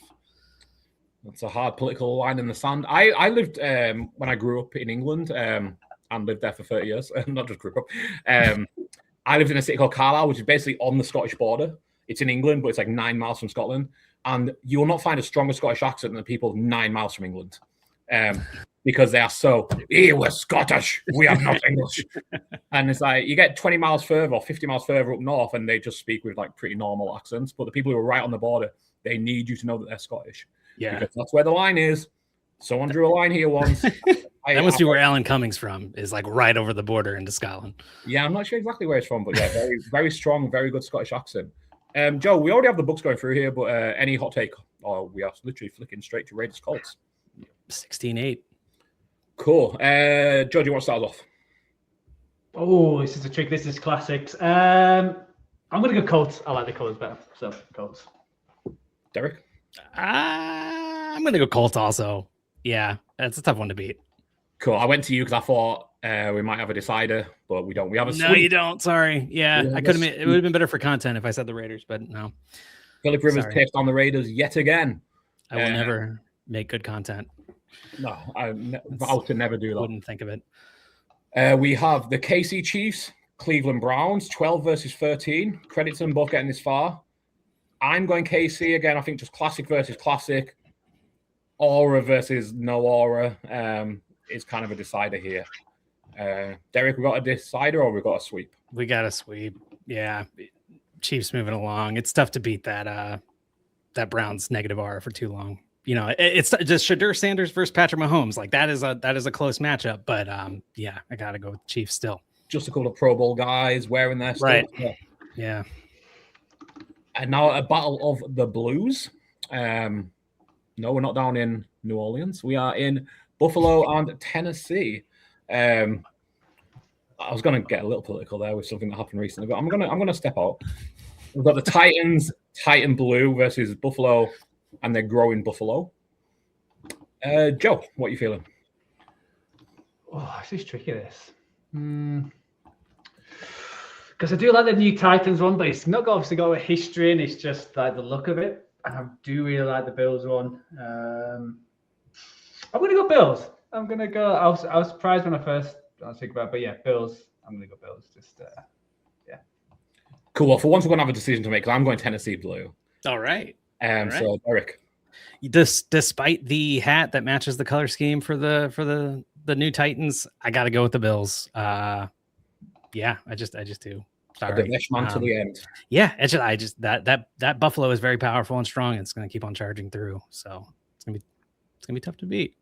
It's a hard political line in the sand. I lived when I grew up in England and lived there for 30 years. Not just grew up. I lived in a city called Carlisle, which is basically on the Scottish border. It's in England, but it's like 9 miles from Scotland. And you will not find a stronger Scottish accent than the people 9 miles from England. Because they are so, hey, we're Scottish, we are not English. And it's like, you get 20 miles further or 50 miles further up north, and they just speak with like pretty normal accents. But the people who are right on the border, they need you to know that they're Scottish. Yeah, because that's where the line is. Someone drew a line here once. That must be where Alan Cummings from, is like right over the border into Scotland. Yeah, I'm not sure exactly where it's from, but yeah, very, very strong, very good Scottish accent. Joe, we already have the books going through here, but any hot take? Or we are literally flicking straight to Raiders Colts. 16-8. Cool. Joe, do you want to start us off? Oh, this is a trick. This is classics. I'm going to go Colts. I like the Colts better. So, Colts. Derek? I'm going to go Colts also. Yeah, it's a tough one to beat. Cool. I went to you because I thought we might have a decider, but we don't. We have a sweep. No, you don't. Sorry. Yeah, I could have. It would have been better for content if I said the Raiders, but no. Philip Rivers pissed on the Raiders yet again. I will never make good content. No, I would never do that. Wouldn't think of it. We have the KC Chiefs, Cleveland Browns, 12 versus 13. Credit to them both getting this far. I'm going KC again. I think just classic versus classic. Aura versus no aura is kind of a decider here. Derek, we got a decider or we got a sweep? We got a sweep. Yeah. Chiefs moving along. It's tough to beat that Browns negative aura for too long. It's just Shadur Sanders versus Patrick Mahomes. Like that is a close matchup, but yeah, I gotta go with the Chiefs still. Just a couple of Pro Bowl guys wearing their stuff. Right. Yeah. And now a battle of the Blues. No, we're not down in New Orleans. We are in Buffalo and Tennessee. I was going to get a little political there with something that happened recently, but I'm gonna step out. We've got the Titans, Titan Blue versus Buffalo, and they're growing Buffalo. Joe, what are you feeling? Oh, this is tricky. This. Because I do like the new Titans one, but it's not obviously got a history, and it's just like the look of it. And I do really like the Bills one. I'm going to go Bills. I'm going to go. I was surprised when I was thinking about it, but yeah, Bills. I'm going to go Bills. Just yeah. Cool. Well, for once, we're going to have a decision to make. Because I'm going Tennessee Blue. All right. So Eric, despite the hat that matches the color scheme for the new Titans, I got to go with the Bills. Yeah, I just do. Sorry. To the end. Yeah, that Buffalo is very powerful and strong. And it's going to keep on charging through, so it's gonna be tough to beat.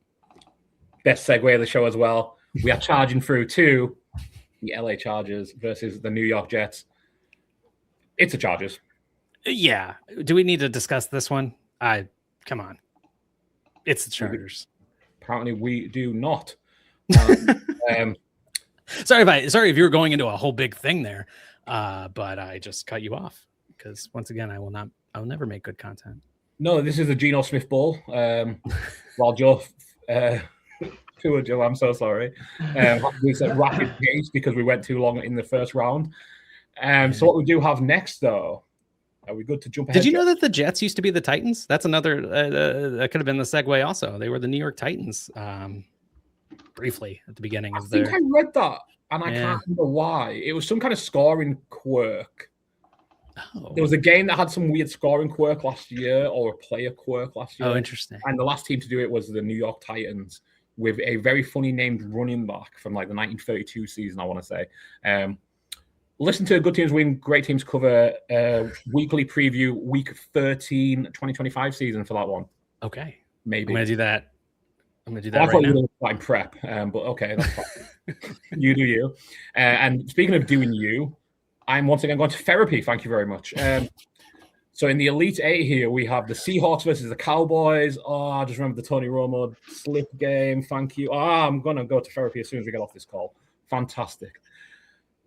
Best segue of the show as well. We are charging through to the LA Chargers versus the New York Jets. It's the Chargers. Yeah. Do we need to discuss this one? Come on. It's the Chargers. Apparently, we do not. Sorry if you were going into a whole big thing there. But I just cut you off because once again, I'll never make good content. No, this is a Geno Smith Bowl. While Joe, poor Joe, I'm so sorry. We said rapid pace because we went too long in the first round. So what we do have next, though, are we good to jump ahead? Did you know that the Jets used to be the Titans? That's another, that could have been the segue also. They were the New York Titans briefly at the beginning of their... I think I read that. And I can't remember why. It was some kind of scoring quirk. Oh. There was a game that had some weird scoring quirk last year, or a player quirk last year. Oh, interesting. And the last team to do it was the New York Titans, with a very funny named running back from like the 1932 season, I want to say. listen to Good Teams Win, Great Teams Cover weekly preview week 13 2025 season for that one. Okay. Maybe. I'm going to do that. I'm going to do I that thought right you now. were like prep, but okay, that's fine. You do you. And speaking of doing you, I'm once again going to therapy. Thank you very much. So in the Elite Eight here, we have the Seahawks versus the Cowboys. Oh, I just remember the Tony Romo slip game. Thank you. I'm going to go to therapy as soon as we get off this call. Fantastic.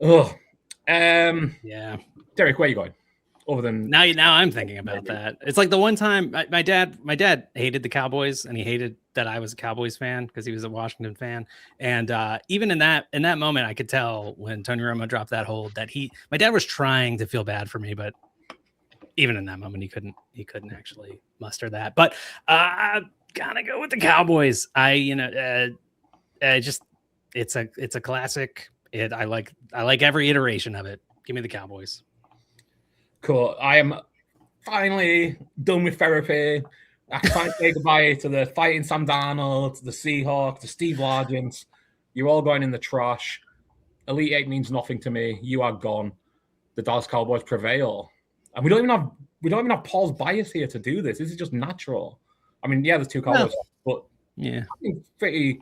Oh, yeah. Derek, where are you going? Other than now I'm thinking about that. It's like the one time my dad hated the Cowboys, and he hated that I was a Cowboys fan because he was a Washington fan. And even in that moment, I could tell when Tony Romo dropped that hold that my dad was trying to feel bad for me, but even in that moment, he couldn't actually muster that. But gotta go with the Cowboys. It's a classic. I like every iteration of it. Give me the Cowboys. Cool. I am finally done with therapy. I can finally say goodbye to the fighting Sam Darnold, the Seahawks, the Steve Largents. You're all going in the trash. Elite Eight means nothing to me. You are gone. The Dallas Cowboys prevail. And we don't even have Paul's bias here to do this. This is just natural. I mean, yeah, there's two Cowboys, but yeah, I think pretty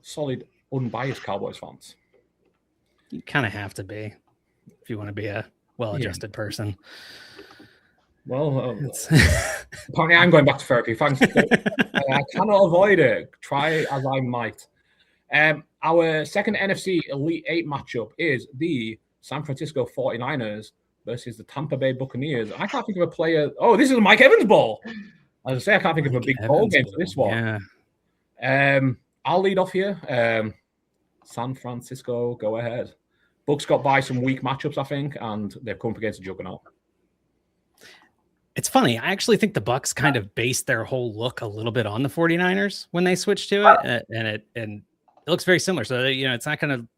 solid, unbiased Cowboys fans. You kind of have to be if you want to be a well-adjusted person. Well, apparently I'm going back to therapy. Thanks. I cannot avoid it. Try as I might. Our second NFC Elite Eight matchup is the San Francisco 49ers versus the Tampa Bay Buccaneers. I can't think of a player. Oh, this is a Mike Evans ball. As I say, I can't think of a big ball game for this one. Yeah. I'll lead off here. San Francisco, go ahead. Bucks got by some weak matchups, I think, and they've come up against a juggernaut. It's funny. I actually think the Bucks kind of based their whole look a little bit on the 49ers when they switched to it, and it looks very similar. So it's not gonna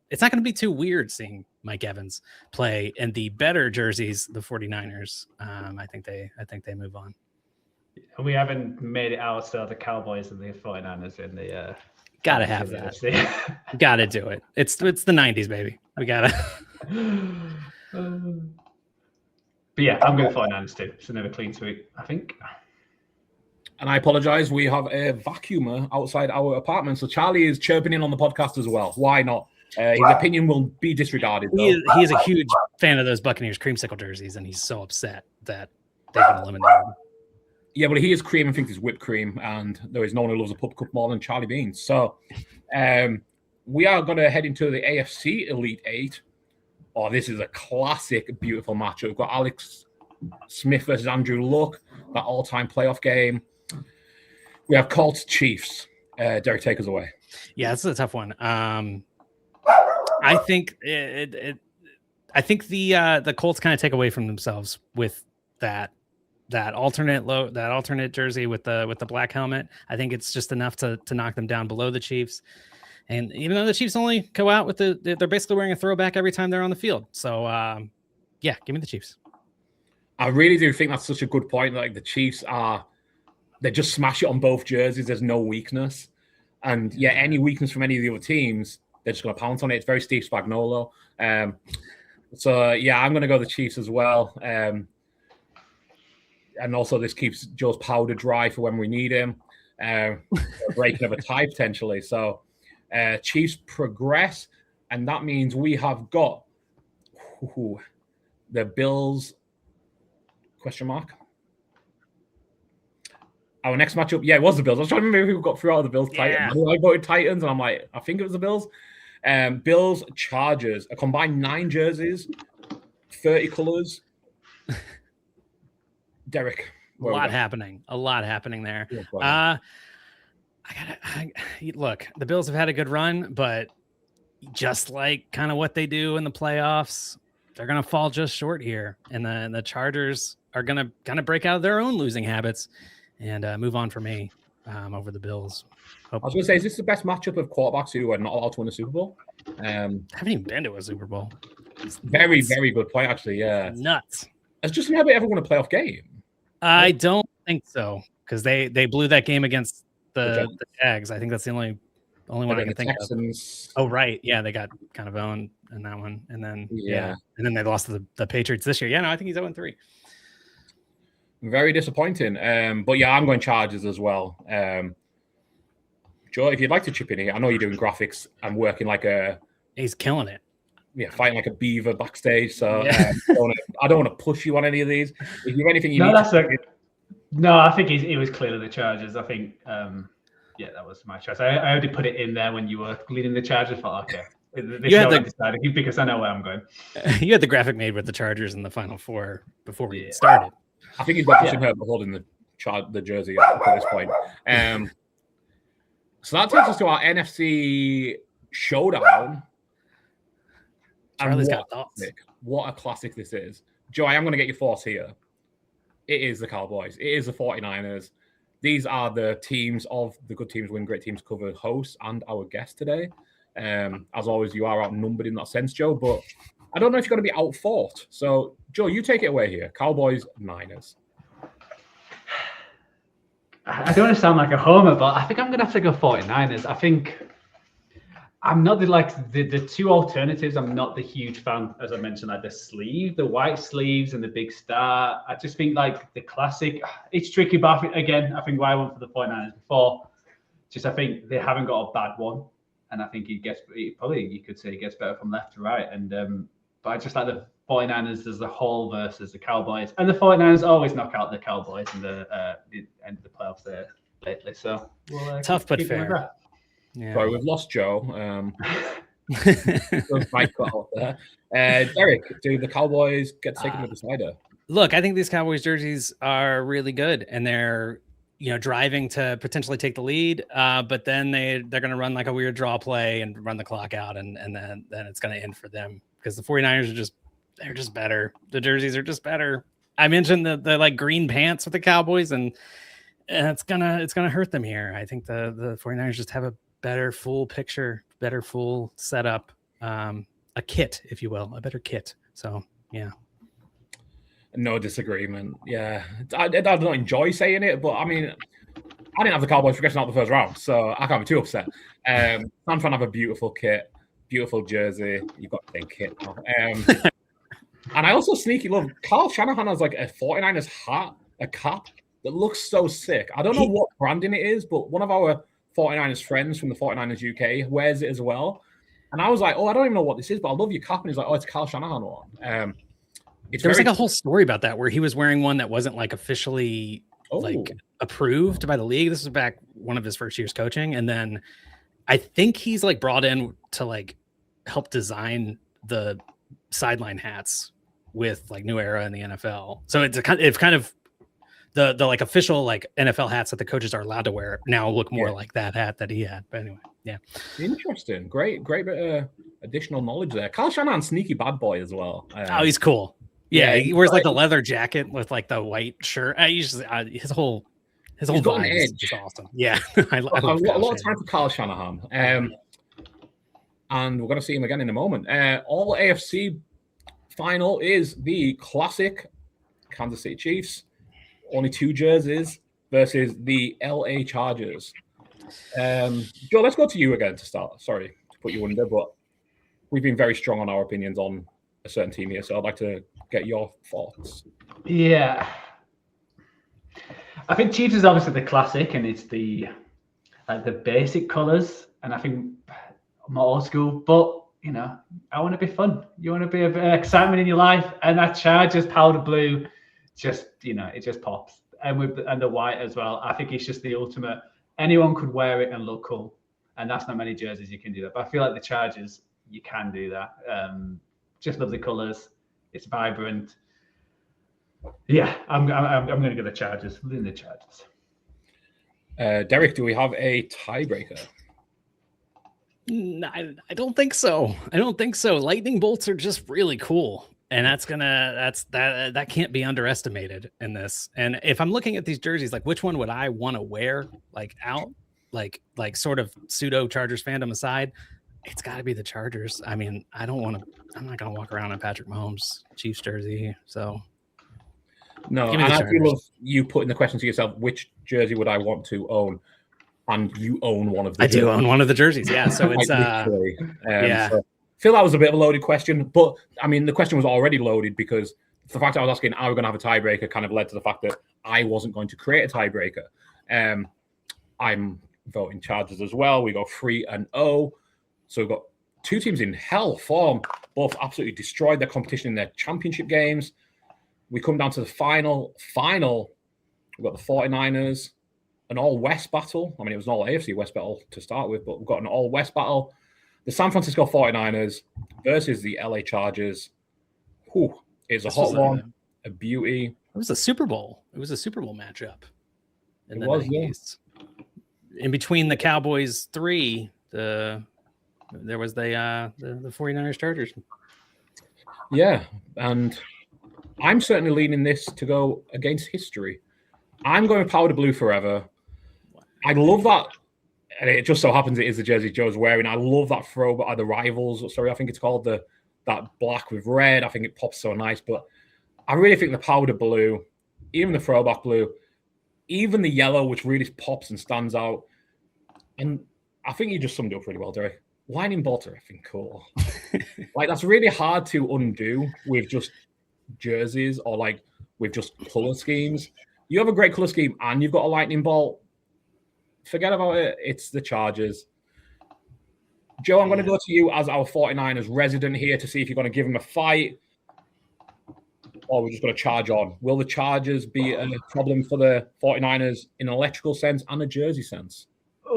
be too weird seeing Mike Evans play in the better jerseys, the 49ers. I think they move on. We haven't made it out, so the Cowboys and the 49ers in the gotta have that. Gotta do it. It's the 90s, baby. We gotta. But yeah, I'm going to 49ers too. It's another clean sweep, I think. And I apologize. We have a vacuumer outside our apartment, so Charlie is chirping in on the podcast as well. Why not? His opinion will be disregarded. He is a huge fan of those Buccaneers creamsicle jerseys, and he's so upset that they've been eliminated. Yeah, but he is cream and thinks it's whipped cream, and there is no one who loves a pup cup more than Charlie Beans. So we are going to head into the AFC Elite Eight. Oh, this is a classic, beautiful matchup. We've got Alex Smith versus Andrew Luck, that all-time playoff game. We have Colts Chiefs. Derek, take us away. Yeah, this is a tough one. I think I think the Colts kind of take away from themselves with that alternate jersey with the black helmet. I think it's just enough to knock them down below the Chiefs. And even though the Chiefs only go out with they're basically wearing a throwback every time they're on the field. So yeah, give me the Chiefs. I really do think that's such a good point. Like the Chiefs they just smash it on both jerseys. There's no weakness. And yeah, any weakness from any of the other teams, they're just going to pounce on it. It's very Steve Spagnuolo. So yeah, I'm going to go the Chiefs as well. And also this keeps Joe's powder dry for when we need him. Breaking of a tie potentially. So Chiefs progress, and that means we have got the Bills, question mark. Our next matchup, yeah, it was the Bills. I was trying to remember who got through out of the Bills Titans. Yeah. I voted Titans, and I'm like, I think it was the Bills. Bills Chargers, a combined 9 jerseys, 30 colors. Derek, a lot happening there. Look, the Bills have had a good run, but just like kind of what they do in the playoffs, they're going to fall just short here. And the Chargers are going to kind of break out of their own losing habits and move on for me over the Bills. I was going to say, is this the best matchup of quarterbacks who are not allowed to win a Super Bowl? I haven't even been to a Super Bowl. Very, very good point, actually, yeah. Nuts. Has Justin Herbert ever won a playoff game? I don't think so, because they blew that game against the Jags. I think that's the only The only one I can think Texans. of. Oh, right. Yeah, they got kind of owned in that one. And then, and then they lost to the Patriots this year. Yeah, no, I think he's 0-3. Very disappointing. But yeah, I'm going Chargers as well. Joe, if you'd like to chip in here, I know you're doing graphics and working like a... He's killing it. Yeah, fighting like a beaver backstage. So I don't want to push you on any of these. If you have anything you need No, I think it was clearly the Chargers. I think, that was my choice. I already put it in there when you were leading the Chargers. I thought, okay, this is decided because I know where I'm going. You had the graphic made with the Chargers in the Final Four before we started. I think he's got Justin Herbert holding the jersey at this point. So that takes us to our NFC showdown. Charlie's got thoughts. What a classic this is. Joey, I'm going to get your thoughts here. It is the Cowboys. It is the 49ers. These are the teams of the Good Teams Win Great Teams Cover hosts and our guest today. As always, you are outnumbered in that sense, Joe, but I don't know if you're going to be outfought. So, Joe, you take it away here. Cowboys, Niners. I don't want to sound like a homer, but I think I'm going to have to go 49ers. I think I'm not the two alternatives. I'm not the huge fan, as I mentioned, like the white sleeves and the big star. I just think like the classic, it's tricky, but I think why I went for the 49ers before, I think they haven't got a bad one. And I think you could say it gets better from left to right. And but I just like the 49ers as a whole versus the Cowboys. And the 49ers always knock out the Cowboys in the end of the playoffs there lately. So tough but fair. Yeah. Sorry, we've lost Joe. Derek, do the Cowboys get taken to the decider? Look, I think these Cowboys jerseys are really good, and they're driving to potentially take the lead, but then they're going to run like a weird draw play and run the clock out, and then it's going to end for them because the 49ers they're just better. The jerseys are just better. I mentioned the like green pants with the Cowboys, and it's gonna hurt them here. I think the 49ers just have a better full picture, better full setup, a kit, if you will, a better kit. So yeah. No disagreement. Yeah, I don't enjoy saying it, but I mean, I didn't have the Cowboys progressing out the first round, so I can't be too upset. I'm trying to have a beautiful kit, beautiful jersey. You've got to think kit. And I also sneaky love Kyle Shanahan has like a 49ers hat, a cap that looks so sick. I don't know what branding it is, but one of our 49ers friends from the 49ers UK wears it as well. And I was like, I don't even know what this is, but I love your cap. And he's like, it's Kyle Shanahan one. There was like a whole story about that where he was wearing one that wasn't like officially like approved by the league. This was back one of his first years coaching. And then I think he's like brought in to like help design the sideline hats with like New Era in the NFL. So it's kind of the like official like NFL hats that the coaches are allowed to wear now look more like that hat that he had. But anyway, yeah. Interesting. Great bit of additional knowledge there. Kyle Shanahan, sneaky bad boy as well. He's cool. Yeah, he wears like the leather jacket with like the white shirt. His whole vibe is just awesome. Yeah, I love a lot of time for Kyle Shanahan. And we're going to see him again in a moment. All AFC final is the classic Kansas City Chiefs. Only 2 jerseys versus the LA Chargers. Joe, let's go to you again to start. Sorry to put you under, but we've been very strong on our opinions on a certain team here, so I'd like to get your thoughts. Yeah. I think Chiefs is obviously the classic, and it's the basic colors, and I think I'm old school, but I want to be fun. You want to be a bit of excitement in your life, and that Chargers powder blue it just pops. And the white as well. I think it's just the ultimate. Anyone could wear it and look cool, and that's not many jerseys you can do that. But I feel like the Chargers, you can do that. Just love the colors. It's vibrant. Yeah, I'm going to go the Chargers. I'm doing the Chargers. Derek, do we have a tiebreaker? I don't think so. Lightning bolts are just really cool. And that can't be underestimated in this. And if I'm looking at these jerseys, like which one would I want to wear like out, like sort of pseudo Chargers fandom aside, it's got to be the Chargers. I mean, I'm not going to walk around in Patrick Mahomes Chiefs jersey. So no, and I feel love you putting the question to yourself, which jersey would I want to own? and you own one of the I do own one of the jerseys, yeah. So it's yeah. So I feel that was a bit of a loaded question, but I mean the question was already loaded because the fact I was asking are we going to have a tiebreaker kind of led to the fact that I wasn't going to create a tiebreaker. I'm voting Chargers as well. We go 3-0. So we've got two teams in hell form, both absolutely destroyed their competition in their championship games. We come down to the final. We've got the 49ers, an all-West battle. I mean, it was an all-AFC West battle to start with, but we've got an all-West battle. The San Francisco 49ers versus the LA Chargers. Whew, it's a hot one, a beauty. It was a Super Bowl. It was a Super Bowl matchup in the 90s. Yeah. In between the Cowboys 3, there was the 49ers Chargers. Yeah, and I'm certainly leaning this to go against history. I'm going powder blue forever. I love that. And it just so happens it is the jersey Joe's wearing. I love that throwback, the rivals. Sorry, I think it's called that black with red. I think it pops so nice. But I really think the powder blue, even the throwback blue, even the yellow, which really pops and stands out. And I think you just summed it up really well, Derek. Lightning bolts are effing cool. Like, that's really hard to undo with just jerseys or like with just color schemes. You have a great color scheme and you've got a lightning bolt. Forget about it. It's the Chargers. Joe, I'm going to go to you as our 49ers resident here to see if you're going to give them a fight or we're just going to charge on. Will the Chargers be a problem for the 49ers in an electrical sense and a jersey sense? You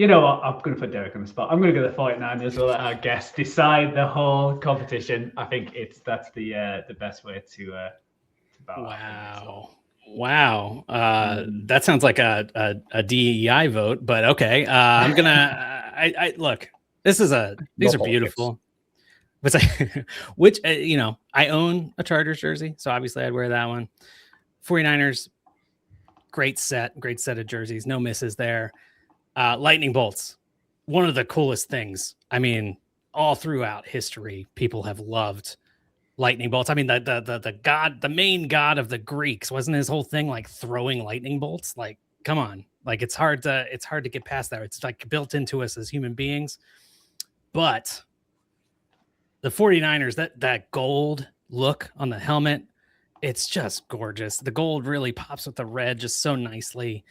know what? I'm going to put Derek on the spot. I'm going to go the 49ers. We'll let our guests decide the whole competition. I think that's the best way to battle. Wow. That sounds like a DEI vote, but okay. I'm gonna. I look. These are beautiful. But which I own a Chargers jersey, so obviously I'd wear that one. 49ers, great set of jerseys, no misses there. Lightning bolts, one of the coolest things. I mean, all throughout history, people have loved lightning bolts. I mean, the main god of the Greeks, wasn't his whole thing like throwing lightning bolts? Like, come on, like it's hard to get past that. It's like built into us as human beings. But the 49ers, that gold look on the helmet, it's just gorgeous. The gold really pops with the red just so nicely.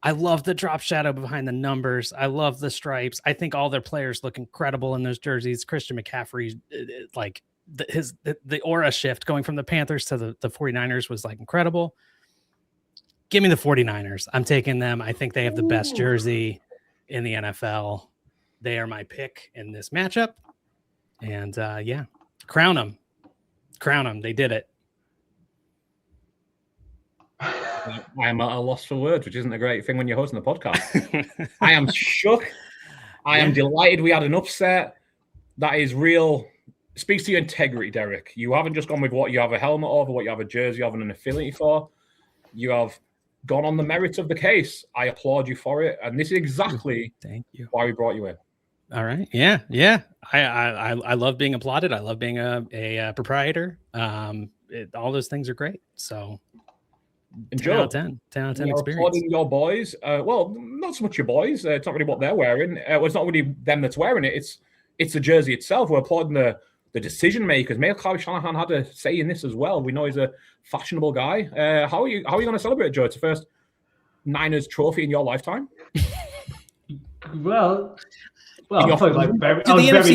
I love the drop shadow behind the numbers. I love the stripes. I think all their players look incredible in those jerseys. Christian McCaffrey, like the aura shift going from the Panthers to the 49ers was like incredible. Give me the 49ers. I'm taking them. I think they have the best jersey in the NFL. They are my pick in this matchup. And crown them. They did it. I am at a loss for words, which isn't a great thing when you're hosting a podcast. I am shook. I am delighted we had an upset. That is real. Speaks to your integrity, Derek. You haven't just gone with what you have a helmet of or what you have a jersey of and an affinity for. You have gone on the merits of the case. I applaud you for it. And this is exactly why we brought you in. All right. Yeah. I love being applauded. I love being a proprietor. All those things are great. So and Joe, 10 out of 10 experience. Applauding your boys. Well, not so much your boys. It's not really what they're wearing. It's not really them that's wearing it. It's the jersey itself. We're applauding the decision makers. Mayor Kyle Shanahan had a say in this as well. We know he's a fashionable guy. How are you going to celebrate, Joe? It's the first Niners trophy in your lifetime. Well, I was very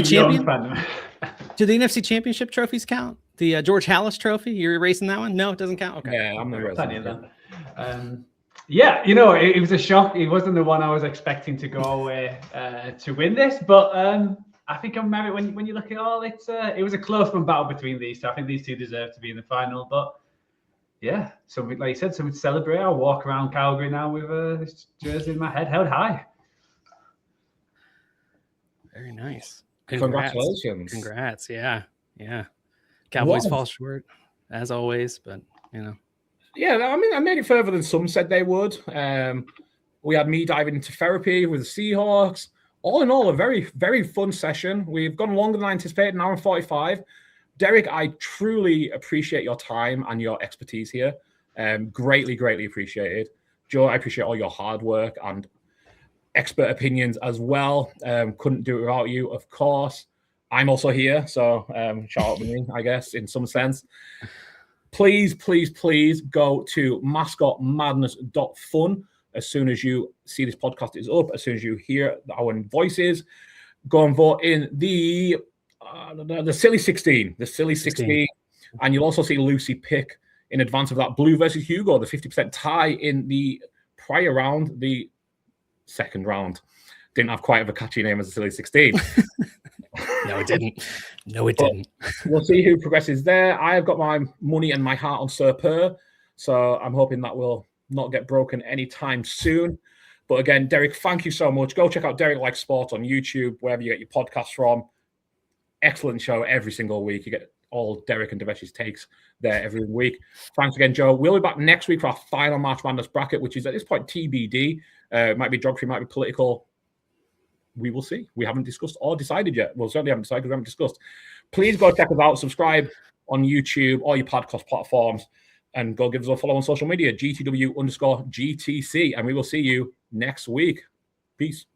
young fan. Do the NFC Championship trophies count? The George Halas Trophy? You're erasing that one? No, it doesn't count. Okay. Yeah, I'm not erasing that. Yeah, it was a shock. It wasn't the one I was expecting to go away to win this, but I think I'm married. When you look at it all, it was a close one battle between these two. I think these two deserve to be in the final, but yeah. So like you said, so we'd celebrate. I'll walk around Calgary now with this jersey in my head held high. Very nice. Congratulations. Congrats. Yeah. Cowboys fall short, as always, but Yeah, I mean, I made it further than some said they would. We had me diving into therapy with the Seahawks. All in all, a very, very fun session. We've gone longer than I anticipated, an hour and 45. Derek, I truly appreciate your time and your expertise here. Greatly, greatly appreciated. Joe, I appreciate all your hard work and expert opinions as well. Couldn't do it without you, of course. I'm also here, so shout out to me, I guess, in some sense. Please, please, please go to mascotmadness.fun as soon as you see this podcast is up, as soon as you hear our voices. Go and vote in the Silly 16, and you'll also see Lucy pick in advance of that Blue versus Hugo, the 50% tie in the prior round, the second round. Didn't have quite a catchy name as a Silly 16. No, it didn't. No, it didn't. We'll see who progresses there. I have got my money and my heart on Sir Per, so I'm hoping that will not get broken anytime soon. But again, Derek, thank you so much. Go check out Derek Likes Sport on YouTube, wherever you get your podcasts from. Excellent show every single week. You get all Derek and Devesh's takes there every week. Thanks again, Joe. We'll be back next week for our final March Madness bracket, which is at this point TBD. It might be geography, might be political. We will see. We haven't discussed or decided yet. Well, certainly haven't decided because we haven't discussed. Please go check us out. Subscribe on YouTube or your podcast platforms, and go give us a follow on social media, GTW_GTC. And we will see you next week. Peace.